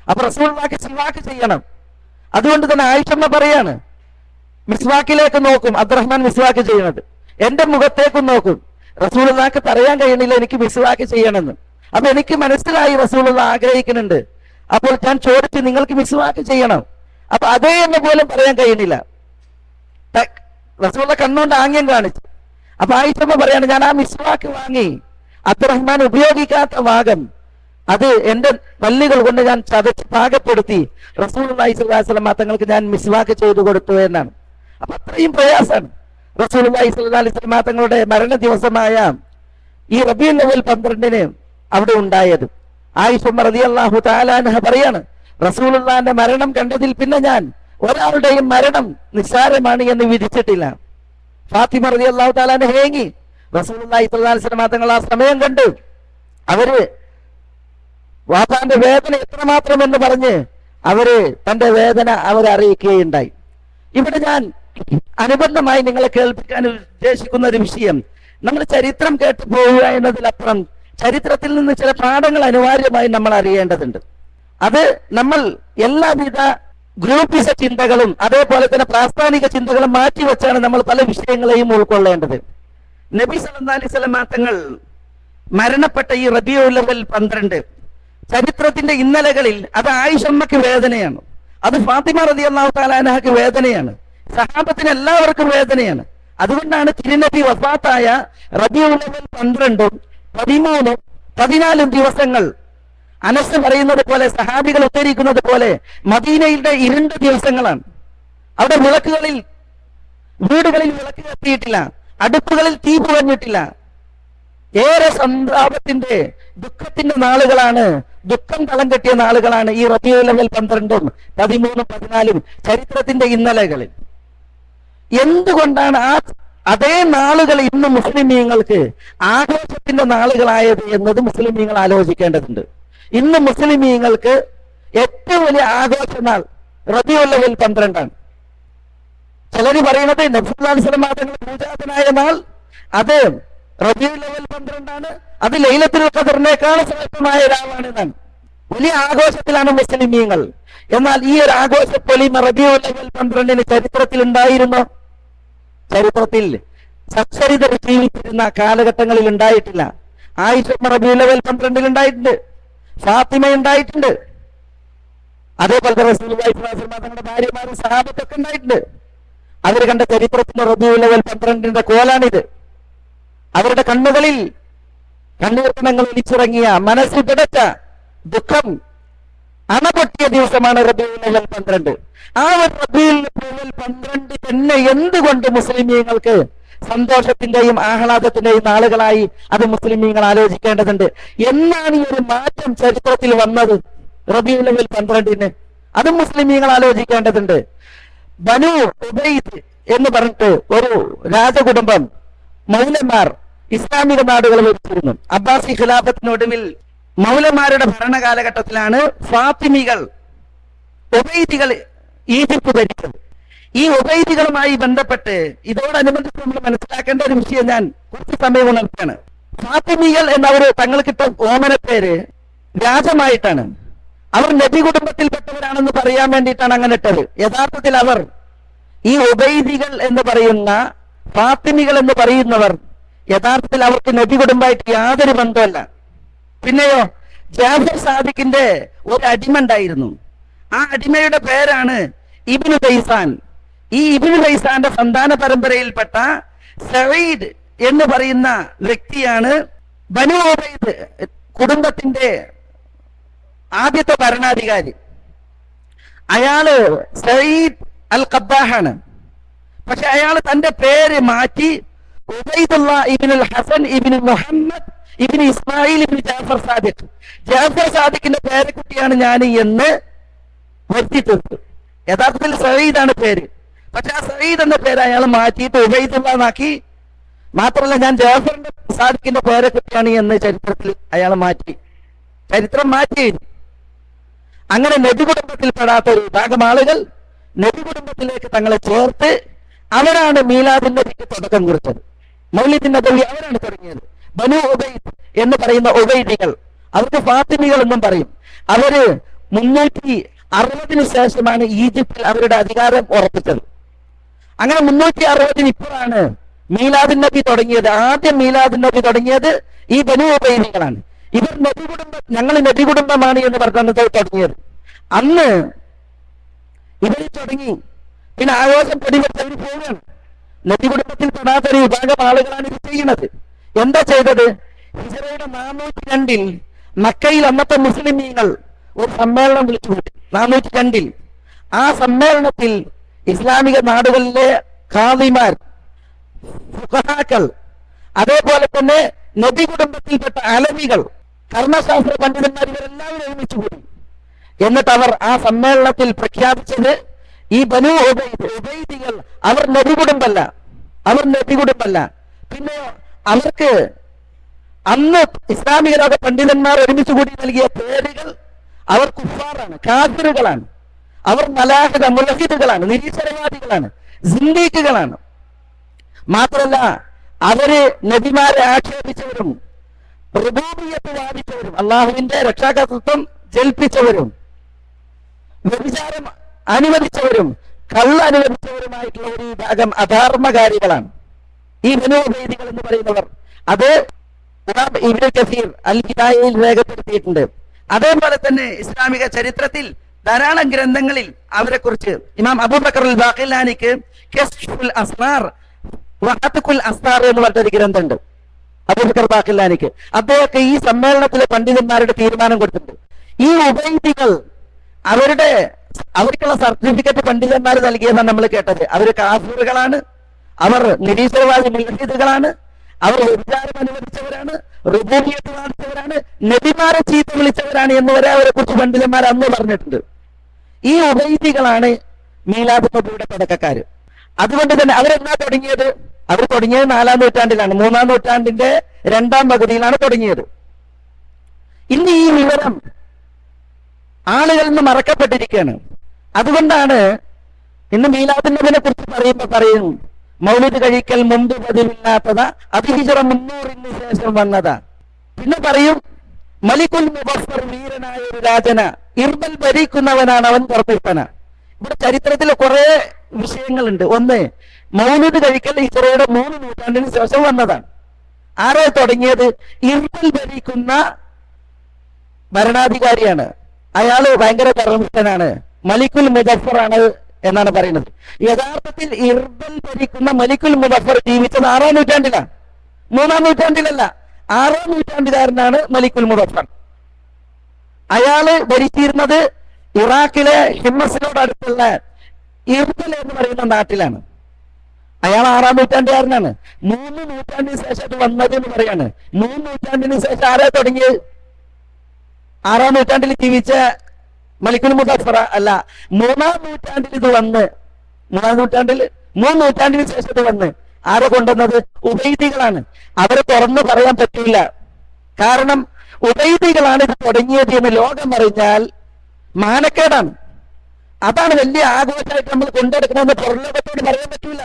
അപ്പൊ റസൂലുള്ളാഹിക്ക് സിവാക്ക് ചെയ്യണം. അതുകൊണ്ട് തന്നെ ആയിഷ പറയാണ്, മിസ്വാക്കിലേക്ക് നോക്കും അബ്ദുറഹ്മാൻ മിസ്വാക്ക് ചെയ്യുന്നത്, എന്റെ മുഖത്തേക്കും നോക്കും. റസൂലുള്ളാഹിക്ക് പറയാൻ കഴിയുന്നില്ല എനിക്ക് മിസ്വാക്ക് ചെയ്യണമെന്ന്. അപ്പൊ എനിക്ക് മനസ്സിലായി റസൂലുള്ളാഹി ആഗ്രഹിക്കുന്നുണ്ട്. അപ്പോൾ ഞാൻ ചോദിച്ചു, നിങ്ങൾക്ക് മിസ്വാക്ക് ചെയ്യണം? അപ്പൊ അതേ എന്ന് പോലും പറയാൻ കഴിയുന്നില്ല. റസൂലുള്ളാഹി കണ്ണുകൊണ്ട് ആംഗ്യം കാണിച്ചു. അപ്പൊ ആയിഷ പറയാണ്, ഞാൻ ആ മിസ്വാക്ക് വാങ്ങി അബ്ദുറഹ്മാൻ ഉപയോഗിക്കാത്ത ഭാഗം അത് എന്റെ പല്ലുകൾ കൊണ്ട് ഞാൻ ചതച്ച് പാകപ്പെടുത്തി റസൂലുള്ളാഹി സ്വല്ലല്ലാഹു അലൈഹി വസല്ലം തങ്ങൾക്ക് ഞാൻ മിസ്വാക്ക് ചെയ്തു കൊടുത്തു എന്നാണ്. അപ്പൊ അത്രയും പ്രയാസമാണ് റസൂലുള്ളാഹി സ്വല്ലല്ലാഹു അലൈഹി വസല്ലം തങ്ങളുടെ മരണ ദിവസമായ ഈ റബീഉൽ അവൽ 12 അവിടെ ഉണ്ടായത്. ആയിഷ റളിയല്ലാഹു തആല അൻഹ പറയാണ്, റസൂലുള്ളാഹിന്റെ മരണം കണ്ടതിൽ പിന്നെ ഞാൻ ഒരാളുടെയും മരണം നിസ്സാരമാണ് എന്ന് വിധിച്ചിട്ടില്ല. ഫാത്തിമ റളിയല്ലാഹു തആല അൻഹ ഹേങ്ങി. റസൂലുള്ളാഹി സ്വല്ലല്ലാഹു അലൈഹി വസല്ലം തങ്ങൾ ആ സമയം കണ്ട് അവര് വാപ്പാന്റെ വേദന എത്രമാത്രം എന്ന് പറഞ്ഞ് അവര് തന്റെ വേദന അവരെ അറിയിക്കുകയുണ്ടായി. ഇവിടെ ഞാൻ അനുബന്ധമായി നിങ്ങളെ കേൾപ്പിക്കാൻ ഉദ്ദേശിക്കുന്ന ഒരു വിഷയം, നമ്മൾ ചരിത്രം കേട്ടു പോവുക എന്നതിലപ്പുറം ചരിത്രത്തിൽ നിന്ന് ചില പാഠങ്ങൾ അനിവാര്യമായി നമ്മൾ അറിയേണ്ടതുണ്ട്. അത് നമ്മൾ എല്ലാവിധ ഗ്രൂപ്പിസ ചിന്തകളും അതേപോലെ തന്നെ പ്രാസ്ഥാനിക ചിന്തകളും മാറ്റിവെച്ചാണ് നമ്മൾ പല വിഷയങ്ങളെയും ഉൾക്കൊള്ളേണ്ടത്. നബി സല്ലല്ലാഹു അലൈഹി വസല്ലം തങ്ങൾ മരണപ്പെട്ട ഈ റബീഉൽ അവ്വൽ 12 ചരിത്രത്തിന്റെ ഇന്നലകളിൽ അത് ആയിഷമ്മക്ക് വേദനയാണ്, അത് ഫാത്തിമ റളിയല്ലാഹു തആല അൻഹയ്ക്ക് വേദനയാണ്, സഹാബത്തിന് എല്ലാവർക്കും വേദനയാണ്. അതുകൊണ്ടാണ് തിരുനബി വഫാത്തായ റബീഉൽ അവ്വൽ 12, 13, 14 ദിവസങ്ങൾ അനസ് പറയുന്നത് പോലെ, സഹാബികൾ ഉദ്ധരിക്കുന്നത് പോലെ മദീനയുടെ ഇരുണ്ട ദിവസങ്ങളാണ്. അവിടെ വീടുകളിൽ വിളക്ക് കത്തിയിട്ടില്ല, അടുപ്പുകളിൽ തീ പുകഞ്ഞിട്ടില്ല. ഏറെ സന്താപത്തിന്റെ ദുഃഖത്തിന്റെ നാളുകളാണ്, ദുഃഖം കളം കെട്ടിയ നാളുകളാണ് ഈ റബീഉൽ അവ്വൽ 12, 13, 14 ചരിത്രത്തിന്റെ ഇന്നലകളിൽ. എന്തുകൊണ്ടാണ് അതേ നാളുകൾ ഇന്ന് മുസ്ലിമീങ്ങൾക്ക് ആഘോഷത്തിന്റെ നാളുകളായത് എന്നത് മുസ്ലിമീങ്ങൾ ആലോചിക്കേണ്ടതുണ്ട്. ഇന്ന് മുസ്ലിമീങ്ങൾക്ക് ഏറ്റവും വലിയ ആഘോഷ നാൾ റബീഉൽ അവ്വൽ 12 ചിലര് പറയുന്നത് നബി സല്ലല്ലാഹു അലൈഹി വസല്ലം തങ്ങളുടെ പൂജാതനായ നാൾ അത് റബീഉൽ അവ്വൽ 12 അത് ലൈലത്തുൽ ഖദറിനേക്കാൾ ശ്രേഷ്ഠമായ രാവാണ്. വലിയ ആഘോഷത്തിലാണ് മുസ്ലിമീങ്ങൾ. എന്നാൽ ഈ ഒരു ആഘോഷ പൊലിമ റബീഉൽ അവ്വൽ 12 ചരിത്രത്തിൽ ഉണ്ടായിരുന്നോ? ചരിത്രത്തിൽ സച്ചരിതർ ജീവിച്ചിരുന്ന കാലഘട്ടങ്ങളിൽ ഉണ്ടായിട്ടില്ല. ആയിഷ റബീഉൽ അവ്വൽ 12 ഉണ്ടായിട്ടുണ്ട്, ഫാത്തിമ ഉണ്ടായിട്ടുണ്ട്, അതേപോലെ റസൂലുള്ളാഹി സ്വല്ലല്ലാഹു അലൈഹി വസല്ലം തങ്ങളുടെ ഭാര്യമാരും സഹാബത്തൊക്കെ ഉണ്ടായിട്ടുണ്ട്. അവർ കണ്ട ചരിത്രത്തിന്റെ റബീഉൽ അവ്വൽ 12 കോലാണിത്. അവരുടെ കണ്ണുകളിൽ കണ്ണീർക്കണങ്ങൾ ഒലിച്ചിറങ്ങിയ, മനസ്സിൽ പിടച്ച ദുഃഖം അണപൊട്ടിയ ദിവസമാണ് റബീഉൽ അവ്വൽ 12. ആ റബീഉൽ അവ്വൽ 12 തന്നെ എന്തുകൊണ്ട് മുസ്ലിമീങ്ങൾക്ക് സന്തോഷത്തിന്റെയും ആഹ്ലാദത്തിന്റെയും നാളുകളായി അത് മുസ്ലിമീങ്ങൾ ആലോചിക്കേണ്ടതുണ്ട്. എന്നാണ് ഈ ഒരു മാറ്റം ചരിത്രത്തിൽ വന്നത് റബീഉൽ അവ്വൽ 12? അത് മുസ്ലിമീങ്ങൾ ആലോചിക്കേണ്ടതുണ്ട്. ബനു ഉബൈദ് എന്ന് പറഞ്ഞിട്ട് ഒരു രാജകുടുംബം, മൗലന്മാർ ഇസ്ലാമിക നാടുകൾ ഭരിച്ചിരുന്നു. അബ്ബാസി ഖിലാഫത്തിനൊടുവിൽ മൗലന്മാരുടെ ഭരണകാലഘട്ടത്തിലാണ് ഫാത്തിമികൾ, ഉബൈദികൾ ഈജിപ്ത് ഭരിച്ചത്. ഈ ഉബൈദികളുമായി ബന്ധപ്പെട്ട് ഇതോടനുബന്ധിച്ച് നമ്മൾ മനസ്സിലാക്കേണ്ട ഒരു വിഷയം ഞാൻ കുറച്ച് സമയം ഉണർത്തുകയാണ്. ഫാത്തിമികൾ എന്നവർ തങ്ങൾക്കിട്ട ഓമന പേര് വ്യാജമായിട്ടാണ്. അവർ നബി കുടുംബത്തിൽപ്പെട്ടവരാണെന്ന് പറയാൻ വേണ്ടിയിട്ടാണ് അങ്ങനെ ഇട്ടത്. യഥാർത്ഥത്തിൽ അവർ ഈ ഉബൈദികൾ എന്ന് പറയുന്ന, ഫാത്തിമികൾ എന്ന് പറയുന്നവർ യഥാർത്ഥത്തിൽ അവർക്ക് നബി കുടുംബമായിട്ട് യാതൊരു ബന്ധമല്ല. പിന്നെയോ ജാഫർ സാദിഖിന്റെ ഒരു അടിമ ഉണ്ടായിരുന്നു. ആ അടിമയുടെ പേരാണ് ഇബ്നു ദൈസാൻ. ഈ ഇബ്നു ദൈസാന്റെ സന്താന പരമ്പരയിൽപ്പെട്ട സഈദ് എന്ന് പറയുന്ന വ്യക്തിയാണ് ബനു ഉബൈദ് കുടുംബത്തിന്റെ ആദ്യത്തെ ഭരണാധികാരി. അയാള് സഈദ് അൽ ഖബ്ബാഹാണ്. പക്ഷെ അയാൾ തന്റെ പേര് മാറ്റി ഉബൈദുള്ള ഇബ്നുൽ ഹസൻ ഇബ്നു മുഹമ്മദ് ഇബ്നു ഇസ്മായിൽ ഇബ്നു ജാഫർ സാദിഖ്, ജാഫർ സാദിഖിന്റെ പേരക്കുട്ടിയാണ് ഞാൻ എന്ന് വരുത്തി തീർത്തു. യഥാർത്ഥത്തിൽ സഈദാണ് പേര്. പക്ഷെ ആ സഈദ് എന്ന പേര് അയാൾ മാറ്റിയിട്ട് ഉബൈദുള്ള എന്നാക്കി. മാത്രമല്ല, ഞാൻ ജാഫറിന്റെ സാദിഖിന്റെ പേരക്കുട്ടിയാണ് എന്ന് ചരിത്രത്തിൽ അയാൾ മാറ്റി, ചരിത്രം മാറ്റി. അങ്ങനെ നബി കുടുംബത്തിൽപ്പെടാത്ത ഒരു വിഭാഗം ആളുകൾ നബി കുടുംബത്തിലേക്ക് തങ്ങളെ ചേർത്ത് അവരാണ് മീലാദുൻ നബിക്ക് തുടക്കം കുറിച്ചത്. മൗലിദുൻ നബവി അവരാണ് തുടങ്ങിയത്. ബനു ഉബൈദ് എന്ന് പറയുന്ന ഉബൈദികൾ, അവർക്ക് ഫാത്തിമികൾ എന്നും പറയും. അവര് 360 ശേഷമാണ് ഈജിപ്തിൽ അവരുടെ അധികാരം ഉറപ്പിച്ചത്. അങ്ങനെ 360 ഇപ്പോഴാണ് മീലാദുൻ നബി തുടങ്ങിയത്. ആദ്യം മീലാദുൻ നബി തുടങ്ങിയത് ഈ ബനു ഉബൈദികളാണ്. ഇവർ നബി കുടുംബം, ഞങ്ങൾ നബി കുടുംബമാണ് എന്ന് പറഞ്ഞാണ് തുടങ്ങിയത്. അന്ന് ഇവർ തുടങ്ങി. പിന്നെ ആഘോഷം പൊടിവെച്ച് അവർ പോവുകയാണ്. നബി കുടുംബത്തിൽ പെടാത്തൊരു വിഭാഗം ആളുകളാണ് ഇത് ചെയ്യുന്നത്. എന്താ ചെയ്തത്? ഹിജ്റയുടെ 402 മക്കയിൽ അന്നത്തെ മുസ്ലിമീങ്ങൾ ഒരു സമ്മേളനം വിളിച്ചുകൂട്ടി. 402 ആ സമ്മേളനത്തിൽ ഇസ്ലാമിക നാടുകളിലെ ഖാദിമാർ, ഫുഖഹാക്കൾ, അതേപോലെ തന്നെ നബി കുടുംബത്തിൽപ്പെട്ട അലവികൾ, കർമ്മശാസ്ത്ര പണ്ഡിതന്മാർ, ഇവരെല്ലാവരും ഒരുമിച്ച് കൂടി. എന്നിട്ട് അവർ ആ സമ്മേളനത്തിൽ പ്രഖ്യാപിച്ചത് ഈ ബനു ഉബൈദികൾ അവർ നബി കുടുംബമല്ല, അവർ നബി കുടുംബമല്ല. പിന്നെ അവർക്ക് അന്ന് ഇസ്ലാമിക ലോക പണ്ഡിതന്മാർ ഒരുമിച്ച് കൂടി നൽകിയ പേരുകൾ അവർ കുഫാറാണ്, കാഫിറുകളാണ്, അവർ മലാഹിദ മുലഹിദുകളാണ്, നിരീശ്വരവാദികളാണ്, സിന്ദീഖുകളാണ്. മാത്രമല്ല അവര് നബിമാരെ ആക്ഷേപിച്ചവരും റുബൂബിയ്യത്ത് വാദിച്ചവരും അള്ളാഹുവിന്റെ രക്ഷാകർതൃത്വം ജൽപ്പിച്ചവരും വ്യഭിചാരം അനുവദിച്ചവരും കള്ള അനുവദിച്ചവരുമായിട്ടുള്ള ഒരു വിഭാഗം അധാർമ്മകാരികളാണ് ഈ ബനൂ ഉബൈദികൾ എന്ന് പറയുന്നവർ. അത് ഇമാം ഇബ്നു കസീർ അൽ ഹിദായയിൽ രേഖപ്പെടുത്തിയിട്ടുണ്ട്. അതേപോലെ തന്നെ ഇസ്ലാമിക ചരിത്രത്തിൽ ധാരാളം ഗ്രന്ഥങ്ങളിൽ അവരെ കുറിച്ച് ഇമാം അബൂബക്കർ അൽ ബാഖിലാനിക്ക് കശ്ഫുൽ അസ്റാർ വഹത്കുൽ അസ്റാർ എന്ന് പറഞ്ഞൊരു ഗ്രന്ഥമുണ്ട്. അബൂബക്കർ ബാഖിലാനിക്ക് അദ്ദേഹത്തെ ഈ സമ്മേളനത്തിലെ പണ്ഡിതന്മാരുടെ തീരുമാനം കൊടുത്തിട്ടുണ്ട്. ഈ ഉബൈദികൾ അവർക്കുള്ള സർട്ടിഫിക്കറ്റ് പണ്ഡിതന്മാർ നൽകിയെന്നാണ് നമ്മൾ കേട്ടത്. അവർ കാഫിറുകളാണ്, അവർ നിരീശ്വരവാദി മുൽഹിദുകളാണ്, അവർ വ്യഭിചാരം അനുവദിച്ചവരാണ്, റുബൂബിയ്യത്ത് വാദിച്ചവരാണ്, നബിമാരെ ചീത്ത വിളിച്ചവരാണ് എന്നിവരെ അവരെ കുറിച്ച് പണ്ഡിതന്മാർ അന്ന് പറഞ്ഞിട്ടുണ്ട്. ഈ ഉബൈദികളാണ് മീലാദ് നബിയുടെ തുടക്കക്കാര്. അതുകൊണ്ട് തന്നെ അവരെന്നാ തുടങ്ങിയത്? അവർ തുടങ്ങിയത് 4-ാം നൂറ്റാണ്ടിലാണ്, 3-ാം നൂറ്റാണ്ടിന്റെ 2ാം പകുതിയിലാണ് തുടങ്ങിയത്. ഇന്ന് ഈ വിവരം ആളുകളിൽ നിന്ന് മറക്കപ്പെട്ടിരിക്കുകയാണ്. അതുകൊണ്ടാണ് ഇന്ന് മീലാദ് നബിനെ കുറിച്ച് പറയും മൗലിദ് കഴിക്കൽ മുമ്പ് പതിവില്ലാത്തതാ, അതിഹിജറ 300-ന് ശേഷം വന്നതാ. പിന്നെ പറയും മലിക്കുൽ മുബസ്സർ, വീരനായ ഒരു രാജന, ഇർബൽ ഭരിക്കുന്നവനാണ് അവൻ പുറത്തിപ്പന. ഇവിടെ ചരിത്രത്തിൽ കുറെ വിഷയങ്ങളുണ്ട്. ഒന്ന്, മൗലിദ് കഴിക്കൽ ഹിജറയുടെ 3 നൂറ്റാണ്ടിന് ശേഷം വന്നതാണ്. ആരാ തുടങ്ങിയത്? ഇർബൽ ഭരിക്കുന്ന ഭരണാധികാരിയാണ്. അയാള് ഭയങ്കര ധർമ്മിഷ്ഠനാണ്, മലിക്കുൽ മുദഫർ ആണ് എന്നാണ് പറയുന്നത്. യഥാർത്ഥത്തിൽ ഇർബൽ ഭരിക്കുന്ന മലിക്കുൽ മുദഫർ ജീവിച്ചത് 6-ാം നൂറ്റാണ്ടിലാണ്, 3-ാം നൂറ്റാണ്ടിലല്ല. 6-ാം നൂറ്റാണ്ടുകാരനാണ് മലിക്കുൽ മുദഫർ. അയാള് ഭരിച്ചിരുന്നത് ഇറാഖിലെ ഹിമ്മസിനോട് അടുത്തുള്ള ഇർബൽ എന്ന് പറയുന്ന നാട്ടിലാണ്. അയാൾ 6-ാം നൂറ്റാണ്ടുകാരനാണ്. 3 നൂറ്റാണ്ടിന് ശേഷം അത് വന്നത് എന്ന് പറയാണ്. 3 നൂറ്റാണ്ടിന് ശേഷം ആരാ തുടങ്ങിയത്? 6-ാം നൂറ്റാണ്ടിൽ ജീവിച്ച മലിക്കുൽ മുദഫർ അല്ല, 3-ാം നൂറ്റാണ്ടിൽ ഇത് വന്ന്, 3 നൂറ്റാണ്ടിന് ശേഷം ഇത് വന്ന് ആരെ കൊണ്ടുവന്നത്? ഉബൈദികളാണ്. അവരെ തുറന്നു പറയാൻ പറ്റില്ല. കാരണം ഉബൈദികളാണ് ഇത് തുടങ്ങിയത് എന്ന് ലോകം അറിഞ്ഞാൽ മാനക്കേടാണ്. അതാണ് വലിയ ആഘോഷമായിട്ട് നമ്മൾ കൊണ്ടെടുക്കണമെന്ന് പുറലോകത്തോട് പറയാൻ പറ്റൂല.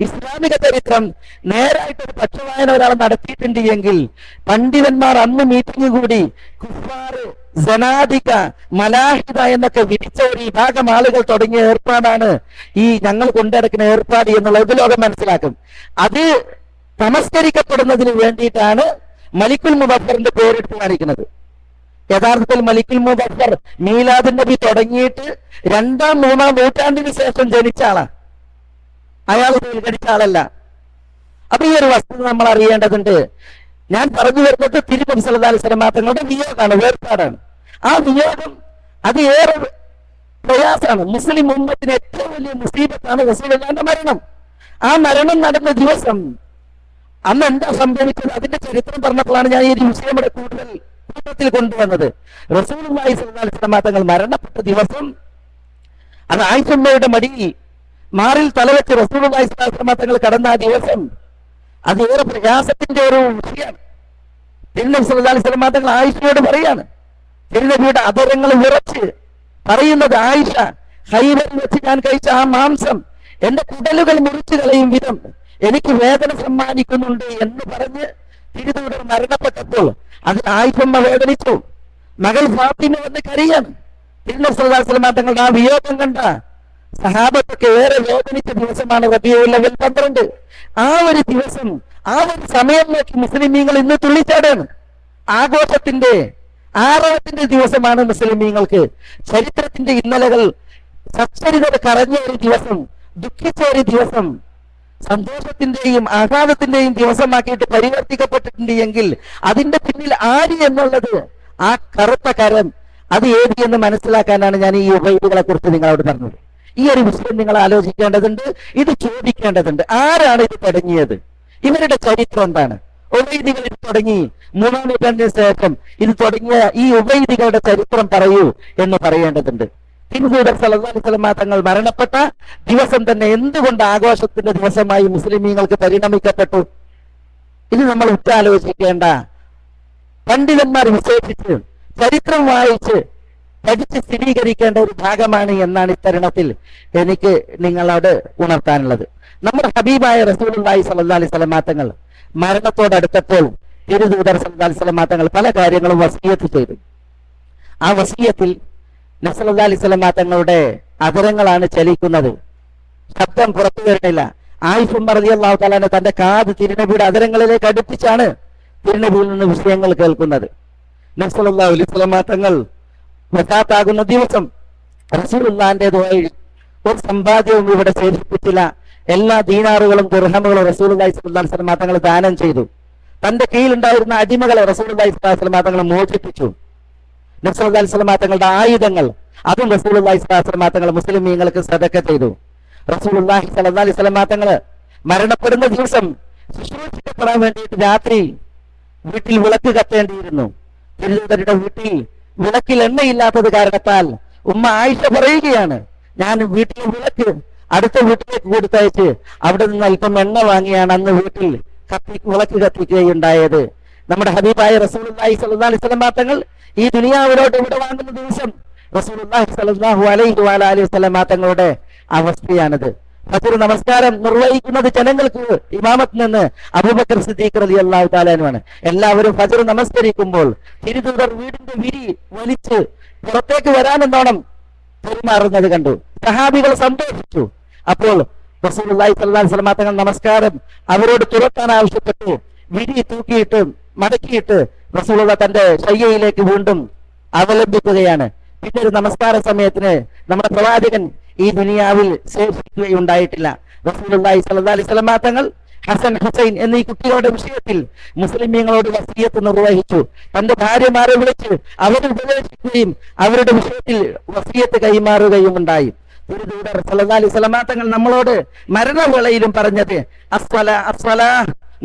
ഇസ്ലാമിക ചരിത്രം നേരായിട്ടൊരു പക്ഷവായന ഒരാൾ നടത്തിയിട്ടുണ്ട് എങ്കിൽ പണ്ഡിതന്മാർ അന്ന് മീറ്റിംഗ് കൂടി കുഫാറ്, ജനാദിക, മലാഹിദ എന്നൊക്കെ വിധിച്ച ഒരു വിഭാഗം ആളുകൾ തുടങ്ങിയ ഏർപ്പാടാണ് ഈ ഞങ്ങൾ കൊണ്ടെടുക്കുന്ന ഏർപ്പാട് എന്നുള്ളത് ലോകം മനസ്സിലാക്കും. അത് നമസ്കരിക്കപ്പെടുന്നതിന് വേണ്ടിയിട്ടാണ് മലിക്കുൽ മുദഫറിന്റെ പേരെടുത്ത് കാണിക്കുന്നത്. യഥാർത്ഥത്തിൽ മലിക്കുൽ മുദഫർ മീലാദ് നബി തുടങ്ങിയിട്ട് 2-ാം 3-ാം നൂറ്റാണ്ടിന് ശേഷം ജനിച്ച ആളാണ്. അയാൾ ജനിച്ച ആളല്ല. അപ്പൊ ഈ ഒരു വസ്തുത നമ്മൾ അറിയേണ്ടതുണ്ട്. ഞാൻ പറഞ്ഞു വരുന്നത് തിരുനബി സല്ലല്ലാഹു അലൈഹി വസല്ലം തങ്ങളുടെ വിയോഗമാണ്, വേർപാടാണ്. ആ വിയോഗം അത് ഏറെ പ്രയാസമാണ്. മുസ്ലിം ഉമ്മത്തിന് ഏറ്റവും വലിയ മുസീബത്താണ് റസൂലുള്ളാഹിന്റെ മരണം. ആ മരണം നടന്ന ദിവസം അന്ന് എന്താ സംഭവിച്ചത്? അതിന്റെ ചരിത്രം പറഞ്ഞപ്പോഴാണ് ഞാൻ ഈ ഒരു വിഷയം ഇവിടെ കൂടുതൽ കൂട്ടത്തിൽ കൊണ്ടുവന്നത്. റസൂലുള്ളാഹി സ്വല്ലല്ലാഹു അലൈഹി വസല്ലം തങ്ങൾ മരണപ്പെട്ട ദിവസം അത് ആയിഷമ്മയുടെ മടിയിൽ മാറിൽ തലവെച്ച് റസൂലുള്ളാഹി സ്വല്ലല്ലാഹു അലൈഹി വസല്ലം തങ്ങൾ കടന്ന ആ ദിവസം അത് ഏറെ പ്രയാസത്തിന്റെ ഒരു വിഷയമാണ്. തിരുനബി സല്ലല്ലാഹു അലൈഹി വസല്ലം തങ്ങൾ ആയിഷയോട് പറയാണ്, തിരുനബിയുടെ അധരങ്ങൾ വിറച്ച് പറയുന്നത്, ആയിഷ, ഖൈബറിൽ വെച്ച് ഞാൻ കഴിച്ച ആ മാംസം എന്റെ കുടലുകൾ മുറിച്ചു കളയും വിധം എനിക്ക് വേദന സമ്മാനിക്കുന്നുണ്ട് എന്ന് പറഞ്ഞ് തിരുദൂതർ മരണപ്പെട്ടപ്പോൾ അത് ആയിഷമ്മ വേദനിച്ചു. മകൾ ഫാത്തിമ വന്ന് കരയാണ്. തിരുനബി സല്ലല്ലാഹു അലൈഹി വസല്ലം തങ്ങളുടെ ആ വിയോഗം കണ്ട സഹാബത്തൊക്കെ ഏറെ വേദനിച്ച ദിവസമാണ് റബീഉൽ അവ്വൽ 12. ആ ഒരു ദിവസം, ആ ഒരു സമയം നോക്കി മുസ്ലിമീങ്ങൾ ഇന്ന് തുള്ളിച്ചാടാണ്. ആഘോഷത്തിന്റെ ആരവത്തിന്റെ ദിവസമാണ് മുസ്ലിമീങ്ങൾക്ക്. ചരിത്രത്തിന്റെ ഇന്നലകൾ സച്ചരിതർ കറഞ്ഞ ഒരു ദിവസം, ദുഃഖിച്ച ഒരു ദിവസം, സന്തോഷത്തിന്റെയും ആഹ്ലാദത്തിന്റെയും ദിവസമാക്കിയിട്ട് പരിവർത്തിക്കപ്പെട്ടിട്ടുണ്ട് എങ്കിൽ അതിന്റെ പിന്നിൽ ആര് എന്നുള്ളത്, ആ കറുത്ത കരം, അത് ഏത് എന്ന് മനസ്സിലാക്കാനാണ് ഞാൻ ഈ ഉബൈദികളെ കുറിച്ച് നിങ്ങളോട് പറഞ്ഞത്. ഈ ഒരു വിഷയം നിങ്ങൾ ആലോചിക്കേണ്ടതുണ്ട്, ഇത് ചോദിക്കേണ്ടതുണ്ട്. ആരാണ് ഇത് തുടങ്ങിയത്? ഇവരുടെ ചരിത്രം എന്താണ്? ഉബൈദികൾ ഇത് തുടങ്ങി 3-ാം നൂറ്റാണ്ടിന് ശേഷം ഇത് തുടങ്ങിയ ഈ ഉബൈദികളുടെ ചരിത്രം പറയൂ എന്ന് പറയേണ്ടതുണ്ട്. തിരുദൂതർ സല്ലല്ലാഹു അലൈഹി വസല്ലം തങ്ങൾ മരണപ്പെട്ട ദിവസം തന്നെ എന്തുകൊണ്ട് ആഘോഷത്തിന്റെ ദിവസമായി മുസ്ലിമീങ്ങൾക്ക് പരിണമിക്കപ്പെട്ടു? ഇത് നമ്മൾ ഉറ്റാലോചിക്കേണ്ട പണ്ഡിതന്മാർ വിശേഷിച്ച് ചരിത്രം വായിച്ച് പഠിച്ച് സ്ഥിരീകരിക്കേണ്ട ഒരു ഭാഗമാണ് എന്നാണ് ഇത്തരുണത്തിൽ എനിക്ക് നിങ്ങളോട് ഉണർത്താനുള്ളത്. നമ്മുടെ ഹബീബായ റസൂലുള്ളാഹി സ്വല്ലല്ലാഹി അലൈഹി വസല്ലം തങ്ങൾ മരണത്തോടടുത്തപ്പോൾ തിരുദൂതർ സ്വല്ലല്ലാഹി അലൈഹി വസല്ലം തങ്ങൾ പല കാര്യങ്ങളും വസിയത്ത് ചെയ്തു. ആ വസിയത്തിൽ നബി സല്ലല്ലാഹി അലൈഹി വസല്ലം തങ്ങളുടെ അധരങ്ങളാണ് ചലിക്കുന്നത്, ശബ്ദം പുറത്തു വരുന്നില്ല. ആയിഷ റളിയല്ലാഹു തആല തന്റെ കാത് തിരുനബിയുടെ അധരങ്ങളിലേക്ക് അടുപ്പിച്ചാണ് തിരുനബിയിൽ നിന്ന് വിഷയങ്ങൾ കേൾക്കുന്നത്. നബി സല്ലല്ലാഹു അലൈഹി വസല്ലം തങ്ങൾ വഫാത്താകുന്ന ദിവസം റസൂലുള്ളാഹിന്റെ ദുആയിൽ ഒരു സമ്പാദ്യവും ഇവിടെ ശേഷിപ്പിച്ചില്ല. എല്ലാ ദീനാറുകളും ദിർഹമുകളും റസൂലുള്ളാഹി സ്വല്ലല്ലാഹി അലൈഹി വസല്ലം തങ്ങൾ ദാനം ചെയ്തു. തന്റെ കീഴിലുണ്ടായിരുന്ന അടിമകളെ റസൂലുള്ളാഹി സ്വല്ലല്ലാഹി അലൈഹി വസല്ലം തങ്ങൾ മോചിപ്പിച്ചു. നബി സല്ലല്ലാഹു അലൈഹി വസല്ലം തങ്ങളുടെ ആയുധങ്ങൾ അതും റസൂലുള്ളാഹി സ്വല്ലല്ലാഹി അലൈഹി വസല്ലം തങ്ങൾ മുസ്ലിമീങ്ങൾക്ക് സദഖ ചെയ്തു. റസൂലുള്ളാഹി സ്വല്ലല്ലാഹി അലൈഹി വസല്ലം തങ്ങൾ മരണപ്പെടുന്ന ദിവസം ശുശ്രൂഷിക്കപ്പെടാൻ വേണ്ടിയിട്ട് രാത്രി വീട്ടിൽ വിളക്ക് കത്തേണ്ടിയിരുന്നു. തിരുവനന്തപുരത്തെ വീട്ടിൽ വിളക്കിൽ എണ്ണയില്ലാത്തത് കാരണത്താൽ ഉമ്മ ആയിഷ പറയുകയാണ്, ഞാൻ വീട്ടിലെ വിളക്ക് അടുത്ത വീട്ടിലേക്ക് കൊടുത്തയച്ച് അവിടെ നിന്ന് അല്പം എണ്ണ വാങ്ങിയാണ് അന്ന് വീട്ടിൽ വിളക്ക് കത്തിക്കുകയുണ്ടായത്. നമ്മുടെ ഹബീബായ റസൂലുള്ളാഹി സ്വല്ലല്ലാഹി അലൈഹി വസല്ലം തങ്ങൾ ഈ ദുനിയാവിലോട്ട് ഇവിടെ വാങ്ങുന്ന ദിവസം റസൂലുള്ളാഹി സ്വല്ലല്ലാഹു അലൈഹി വസല്ലം തങ്ങളുടെ അവസ്ഥയാണിത്. ഫജ്ർ നമസ്കാരം നിർവഹിക്കുന്നത് ജനങ്ങൾക്ക് ഇമാമത്ത് നിന്ന് അബൂബക്കർ സിദ്ദീഖ് റളിയല്ലാഹു തആല ആണ്. എല്ലാവരും ഫജ്ർ നമസ്കരിക്കുമ്പോൾ തിരുദൂതർ വീടിന്റെ വിരി വലിച്ച് പുറത്തേക്ക് വരാനെന്നോണം പെരുമാറുന്നത് കണ്ടു. സഹാബികൾ സന്തോഷിച്ചു. അപ്പോൾ റസൂലുള്ളാഹി സ്വല്ലല്ലാഹി അലൈഹി വസല്ലം തങ്ങൾ നമസ്കാരം അവരോട് തുറക്കാൻ ആവശ്യപ്പെട്ടു. വിരി തൂക്കിയിട്ട് മടക്കിയിട്ട് റസൂലുള്ളാഹി തന്റെ ശയ്യയിലേക്ക് വീണ്ടും അവലംബിക്കുകയാണ്. പിന്നെ ഒരു നമസ്കാര സമയത്തിന് നമ്മുടെ പ്രവാചകൻ ഈ ദുനിയാവിൽ ശേഷിക്കുകയുണ്ടായിട്ടില്ല. റസൂലുള്ളാഹി സ്വല്ലല്ലാഹി അലൈഹി വസല്ലം തങ്ങൾ ഹസൻ ഹുസൈൻ എന്നീ കുട്ടികളുടെ വിഷയത്തിൽ മുസ്ലിമീങ്ങളോട് വസിയത്ത് നിർവഹിച്ചു. തന്റെ ഭാര്യമാരെ വിളിച്ച് അവരെ ഉപദേശിക്കുകയും അവരുടെ വിഷയത്തിൽ വസിയത്ത് കൈമാറുകയും ഉണ്ടായി. തിരുദൂതർ സ്വല്ലല്ലാഹി അലൈഹി വസല്ലം തങ്ങൾ നമ്മളോട് മരണവേളയിലും പറഞ്ഞത് അസ്സലാ അസ്സലാ,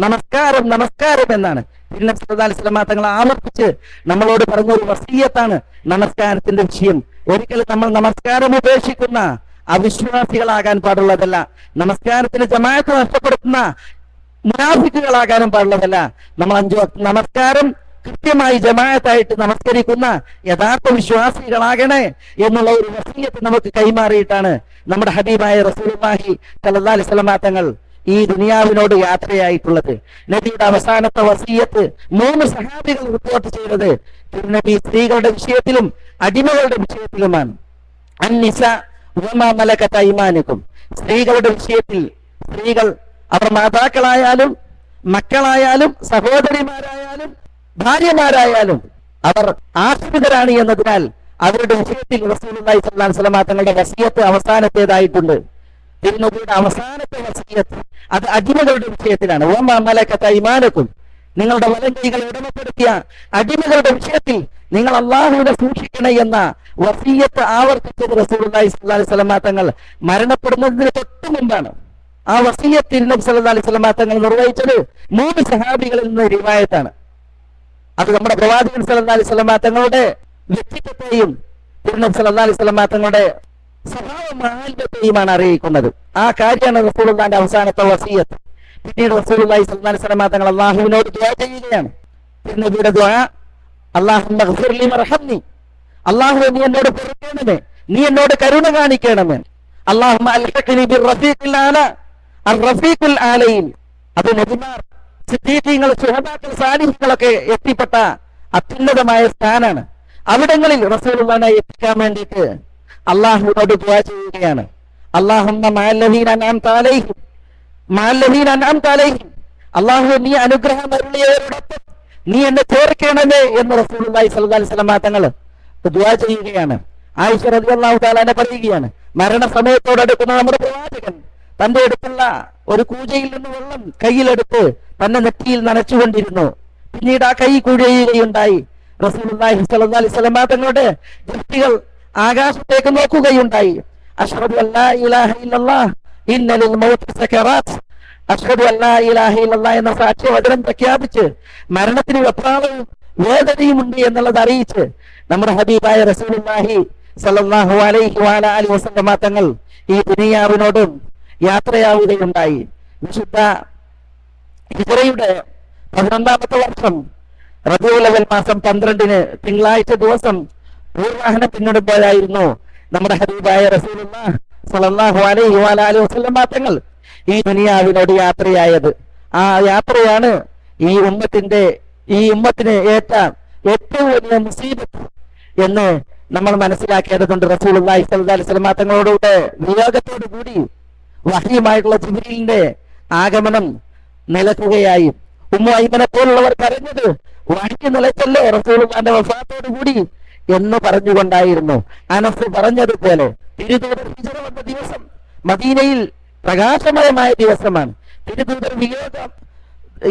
നമസ്കാരം നമസ്കാരം എന്നാണ്. പിന്നെ സല്ലല്ലാഹു അലൈഹി വസല്ലം തങ്ങൾ ആവർത്തിച്ച് നമ്മളോട് പറഞ്ഞ ഒരു വസിയത്താണ് നമസ്കാരത്തിന്റെ വിഷയം. ഒരിക്കലും നമ്മൾ നമസ്കാരം ഉപേക്ഷിക്കുന്ന അവിശ്വാസികളാകാൻ പാടുള്ളതല്ല. നമസ്കാരത്തിന് ജമാഅത്ത് നഷ്ടപ്പെടുത്തുന്ന മുനാഫിക്കുകളാകാനും പാടുള്ളതല്ല. നമ്മൾ 5 വക്ത് നമസ്കാരം കൃത്യമായി ജമാഅത്തായിട്ട് നമസ്കരിക്കുന്ന യഥാർത്ഥ വിശ്വാസികളാകണേ എന്നുള്ള ഒരു വസിയത്ത് നമുക്ക് കൈമാറിയിട്ടാണ് നമ്മുടെ ഹബീബായ റസൂലുള്ളാഹി സ്വല്ലല്ലാഹി അലൈഹി വസല്ലം തങ്ങൾ ഈ ദുനിയാവിനോട് യാത്രയായിട്ടുള്ളത്. നബിയുടെ അവസാനത്തെ വസിയത്ത് 3 സഹാബികൾ റിപ്പോർട്ട് ചെയ്തത് തിരുനബി സ്ത്രീകളുടെ വിഷയത്തിലും അടിമകളുടെ വിഷയത്തിലുമാണ്. അന്നിസ വമാ മലകത ഐമാനുക്കും, സ്ത്രീകളുടെ വിഷയത്തിൽ സ്ത്രീകൾ അവർ മാതാക്കളായാലും മക്കളായാലും സഹോദരിമാരായാലും ഭാര്യമാരായാലും അവർ ആശ്രിതരാണ് എന്നതിനാൽ അവരുടെ വിഷയത്തിൽ റസൂലുള്ളാഹി സ്വല്ലല്ലാഹി അലൈഹി വസല്ലം തങ്ങളുടെ വസിയത്ത് അവസാനത്തേതായിട്ടുണ്ട്. തിരുനബിയുടെ അവസാനത്തെ വസിയത്ത് അത് അടിമകളുടെ വിഷയത്തിലാണ്. വമാ മലകത ഐമാനുക്കും, നിങ്ങളുടെ വലം കൈകൾ ഉടമപ്പെടുത്തിയ അടിമകളുടെ വിഷയത്തിൽ നിങ്ങൾ അള്ളാഹുവിനെ സൂക്ഷിക്കണേ എന്ന വസിയത്ത് ആവർത്തിച്ചത് റസൂലുള്ളാഹി സ്വല്ലല്ലാഹി അലൈഹി വസല്ലം തങ്ങൾ മരണപ്പെടുന്നതിന് തൊട്ട് മുമ്പാണ്. ആ വസിയത്ത് നബി സല്ലല്ലാഹി അലൈഹി വസല്ലം തങ്ങൾ നിർവഹിച്ചത് 3 സഹാബികളിൽ നിന്ന് റിവായത്താണ്. അത് നമ്മുടെ പ്രവാചകൻ സല്ലല്ലാഹി അലൈഹി വസല്ലം തങ്ങളുടെ വ്യക്തിത്വത്തെയും തിരുനബി സല്ലല്ലാഹി അലൈഹി വസല്ലം തങ്ങളുടെ സ്വഭാവ മാലിന്യത്തെയുമാണ് അറിയിക്കുന്നത്. ആ കാര്യമാണ് റസൂലുള്ളാഹിന്റെ അവസാനത്തെ വസിയത്ത്. പിന്നീട് റസൂലുള്ളാഹി സ്വല്ലല്ലാഹി അലൈഹി വസല്ലം തങ്ങൾ അല്ലാഹുവിനോട് ദുആ ചെയ്യുകയാണ്. തിരുനബിയുടെ ദുആ, അല്ലാഹുമ്മ ഗ്ഫിർലി വർഹംനി, അല്ലാഹുവേ നീ എന്നോട് പൊറുക്കണമേ, നീ എന്നോട് കരുണ കാണിക്കണമേ. അല്ലാഹുമ്മ അൽഹിഖ്നി ബിർറഫീഖിൽ ആല, അർറഫീഖുൽ ആലയിൽ. അത് നബിമാർ, സിദ്ദീഖീങ്ങൾ, ശുഹദാക്കൾ, സാലിഹീങ്ങളൊക്കെ എത്തിപ്പെട്ട അത്യുന്നതമായ സ്ഥാനാണ്. അവിടങ്ങളിൽ റസൂലുള്ളാഹിനെ എത്തിക്കാൻ വേണ്ടിയിട്ട് അല്ലാഹുവിനോട് ദുആ ചെയ്യുകയാണ്. അല്ലാഹുമ്മ മഅല്ലദീന അൻഅംത അലൈഹിം, മഅല്ലദീന അൻഅംത അലൈഹിം, അല്ലാഹുവേ നീ അനുഗ്രഹം അരുളിയവരോടൊപ്പം നീ എന്നെ ചേർക്കണമേ എന്ന് റസൂലുള്ളാഹി സ്വല്ലല്ലാഹി അലൈഹി വസല്ലം തങ്ങൾ ദുആ ചെയ്യുകയാണ്. ആയിഷ റളിയല്ലാഹു തആല പറയുകയാണ്, മരണസമയത്തോടടുക്കുന്ന നമ്മുടെ പ്രവാചകൻ തന്റെ അടുത്തുള്ള ഒരു കൂജയിൽ നിന്ന് വെള്ളം കയ്യിലെടുത്ത് തന്റെ നെറ്റിയിൽ നനച്ചുകൊണ്ടിരുന്നു. പിന്നീട് ആ കൈ കുഴയുകയുണ്ടായി. റസൂലുള്ളാഹി സ്വല്ലല്ലാഹി അലൈഹി വസല്ലം തങ്ങളുടെ ദൃഷ്ടികൾ ആകാശത്തേക്ക് നോക്കുകയുണ്ടായി. അഷ്ഹദു അല്ലാ ഇലാഹ ഇല്ലല്ലാഹ് ഇന്ന ലിൽ മൗതി സകറാത്ത്, അഷ്ഹദു അല്ലാ ഇലാഹ ഇല്ലല്ലാഹ് എന്ന സാക്ഷ്യവചനം പ്രഖ്യാപിച്ച് മരണത്തിന് വെപ്രാളവും വേദനയും ഉണ്ട് എന്നുള്ളത് അറിയിച്ച് നമ്മുടെ ഹബീബായ റസൂലുള്ളാഹി സ്വല്ലല്ലാഹു അലൈഹി വസല്ലം തങ്ങൾ ഈ ദുനിയാവിനോട് യാത്രയാവുകയുണ്ടായി. വിശുദ്ധ ഹിജ്റയുടെ 11ാമത്തെ വർഷം റബീഉൽ അവ്വൽ മാസം 12-ന് തിങ്കളാഴ്ച ദിവസം പൂർവാഹനം പിന്നിടുമ്പോഴായിരുന്നു നമ്മുടെ ഹബീബായ റസൂലുള്ളാഹി സ്വല്ലല്ലാഹു അലൈഹി വഅലിഹി വസല്ലം തങ്ങൾ ഈ ദുനിയാവിനോട് യാത്രയായത്. ആ യാത്രയാണ് ഈ ഉമ്മത്തിന് ഏറ്റ ഏറ്റവും വലിയ മുസീബത്ത് എന്ന് നമ്മൾ മനസ്സിലാക്കേണ്ടതുണ്ട്. റസൂലുള്ളാഹി സ്വല്ലല്ലാഹു അലൈഹി വസല്ലം തങ്ങളോടുകൂടെ വിയോഗത്തോടു കൂടി വഹ്യുമായിട്ടുള്ള ജിബ്രീലിന്റെ ആഗമനം നിലക്കുകയായി. ഉമ്മു ഐമനെ പോലുള്ളവർ കരഞ്ഞത് വഹ്യ് നിലച്ചല്ലോ റസൂലുള്ളാഹിന്റെ വഫാത്തോടു കൂടി എന്ന് പറഞ്ഞുകൊണ്ടായിരുന്നു. അനസ് പറഞ്ഞതുപോലെ തിരുദൂതർ ഹിജ്റ വന്ന ദിവസം മദീനയിൽ പ്രകാശമയമായ ദിവസമാണ്. തിരുദൂതർ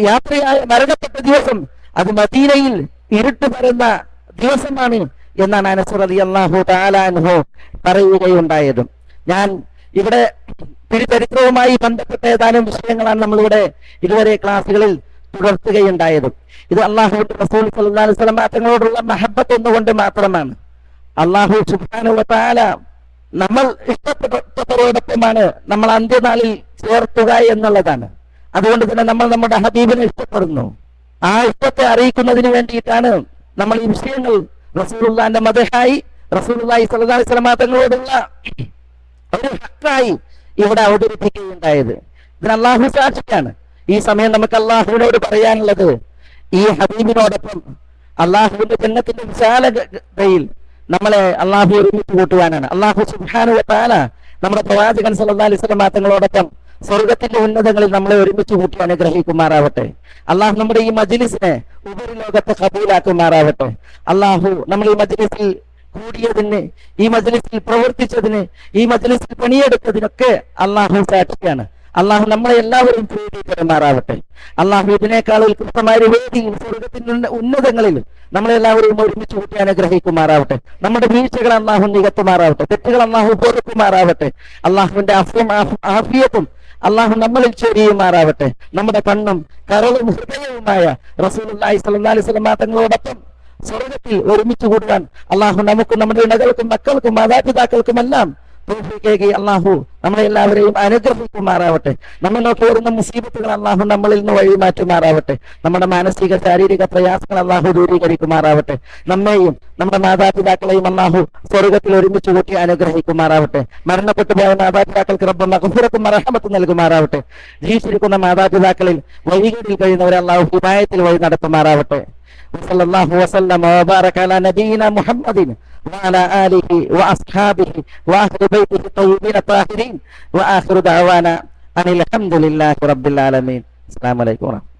യാത്രയായ മരണപ്പെട്ട ദിവസം അത് മദീനയിൽ ഇരുട്ട് പരന്ന ദിവസമാണ് എന്നാണ് അനസ് റളിയല്ലാഹു തആല അൻഹു പറയുകയുണ്ടായത്. ഞാൻ ഇവിടെ തിരുചരിത്രവുമായി ബന്ധപ്പെട്ട ഏതാനും വിഷയങ്ങളാണ് നമ്മളിവിടെ ഇതുവരെ ക്ലാസ്സുകളിൽ തുടർത്തുകയുണ്ടായത്. ഇത് അല്ലാഹുവിന്റെ റസൂൽ സ്വല്ലല്ലാഹു അലൈഹി വസല്ലം തങ്ങളോടുള്ള മഹബ്ബത്ത് ഒന്നുകൊണ്ട് മാത്രമാണ്. അല്ലാഹു സുബ്ഹാനഹു വ തആല നമ്മൾ ഇഷ്ടപ്പെട്ടവരോടൊപ്പമാണ് നമ്മൾ അന്ത്യനാളിൽ ചേർത്തുക എന്നുള്ളതാണ്. അതുകൊണ്ട് തന്നെ നമ്മൾ നമ്മുടെ ഹബീബിനെ ഇഷ്ടപ്പെടുന്നു. ആ ഇഷ്ടത്തെ അറിയിക്കുന്നതിന് വേണ്ടിയിട്ടാണ് നമ്മൾ ഈ വിഷയങ്ങൾ റസൂലുള്ളാഹിന്റെ മദ്ഹായി റസൂലുള്ളാഹി സ്വല്ലല്ലാഹു അലൈഹി വസല്ലം തങ്ങളോടുള്ള ഒരു ഹഖായി ഇവിടെ അവതരിപ്പിക്കുകയുണ്ടായത്. ഇതിന് അല്ലാഹു സാക്ഷിയാണ്. ഈ സമയം നമുക്ക് അല്ലാഹുവിനോട് പറയാനുള്ളത് ഈ ഹബീബിനോടൊപ്പം അല്ലാഹുവിന്റെ ജന്നത്തിന്റെ വിശാലതയിൽ നമ്മളെ അല്ലാഹു ഒരുമിച്ച് കൂട്ടുവാനാണ്. അല്ലാഹു സുബ്ഹാനഹു വ തആല നമ്മുടെ പ്രവാചകൻ സല്ലല്ലാഹു അലൈഹി വസല്ലം തങ്ങളോടൊപ്പം സ്വർഗത്തിന്റെ ഉന്നതങ്ങളിൽ നമ്മളെ ഒരുമിച്ച് കൂട്ടി അനുഗ്രഹിക്കുമാറാവട്ടെ. അല്ലാഹു നമ്മുടെ ഈ മജ്ലിസിനെ ഉപരിലോകത്തെ ഖബൂലാക്കുമാറാവട്ടെ. അല്ലാഹു നമ്മൾ ഈ മജ്ലിസിൽ കൂടിയതിന്, ഈ മജ്ലിസിൽ പ്രവർത്തിച്ചതിന്, ഈ മജ്ലിസിൽ പണിയെടുത്തതിനൊക്കെ അല്ലാഹു സാക്ഷിയാണ്. അല്ലാഹു നമ്മളെ എല്ലാവരും പ്രീതിപ്പെടുമാറാവട്ടെ. അല്ലാഹു ഇതിനേക്കാൾ ഉത്കൃഷ്ടമായ ഒരു വേദിയിൽ സ്വർഗത്തിന്റെ ഉന്നതങ്ങളിൽ നമ്മളെല്ലാവരും ഒരുമിച്ച് കൂട്ടി അനുഗ്രഹിക്കുമാറാവട്ടെ. നമ്മുടെ വീഴ്ചകൾ അല്ലാഹു നികത്തുമാറാവട്ടെ. തെറ്റുകൾ അല്ലാഹു പൊറുക്കുമാറാവട്ടെ. അല്ലാഹുവിന്റെ ആഫിയത്തും അല്ലാഹു നമ്മളിൽ ചൊരിയുമാറാവട്ടെ. നമ്മുടെ കണ്ണും കരളും ഹൃദയവുമായ റസൂലുള്ളാഹി സ്വല്ലല്ലാഹു അലൈഹി വസല്ലം തങ്ങളോടൊപ്പം സ്വർഗത്തിൽ ഒരുമിച്ച് കൂട്ടാൻ അല്ലാഹു നമുക്കും നമ്മുടെ ഇണകൾക്കും മക്കൾക്കും മാതാപിതാക്കൾക്കുമെല്ലാം തൗഫീഖ് അല്ലാഹു നമ്മളെ എല്ലാവരെയും അനുഗ്രഹിക്കുമാറാവട്ടെ. നമ്മളൊക്കെ വരുന്ന മുസീബത്തുകൾ അല്ലാഹു നമ്മളിൽ നിന്ന് വഴിമാറ്റുമാറാവട്ടെ. നമ്മുടെ മാനസിക ശാരീരിക പ്രയാസങ്ങൾ അല്ലാഹു ദൂരീകരിക്കുമാറാവട്ടെ. നമ്മെയും നമ്മുടെ മാതാപിതാക്കളെയും അല്ലാഹു സ്വർഗത്തിൽ ഒരുമിച്ച് കൂട്ടി അനുഗ്രഹിക്കുമാറാവട്ടെ. മരണപ്പെട്ടു പോയ മാതാപിതാക്കൾക്ക് റബ്ബ് മഗ്ഫിറത്തും റഹ്മത്തും നൽകുമാറാവട്ടെ. ജീവിച്ചിരിക്കുന്ന മാതാപിതാക്കളിൽ വഴികളിൽ കഴിയുന്നവരെ അല്ലാഹു ഹിദായത്തിൽ വഴി നടത്തുമാറാവട്ടെ. വസല്ലല്ലാഹു വസല്ലമ വബാറക അലാ നബിയിന മുഹമ്മദിൻ وعلى آله وأصحابه وأهل بيته الطيبين الطاهرين وآخر دعوانا أن الحمد لله رب العالمين. السلام عليكم ورحمة الله.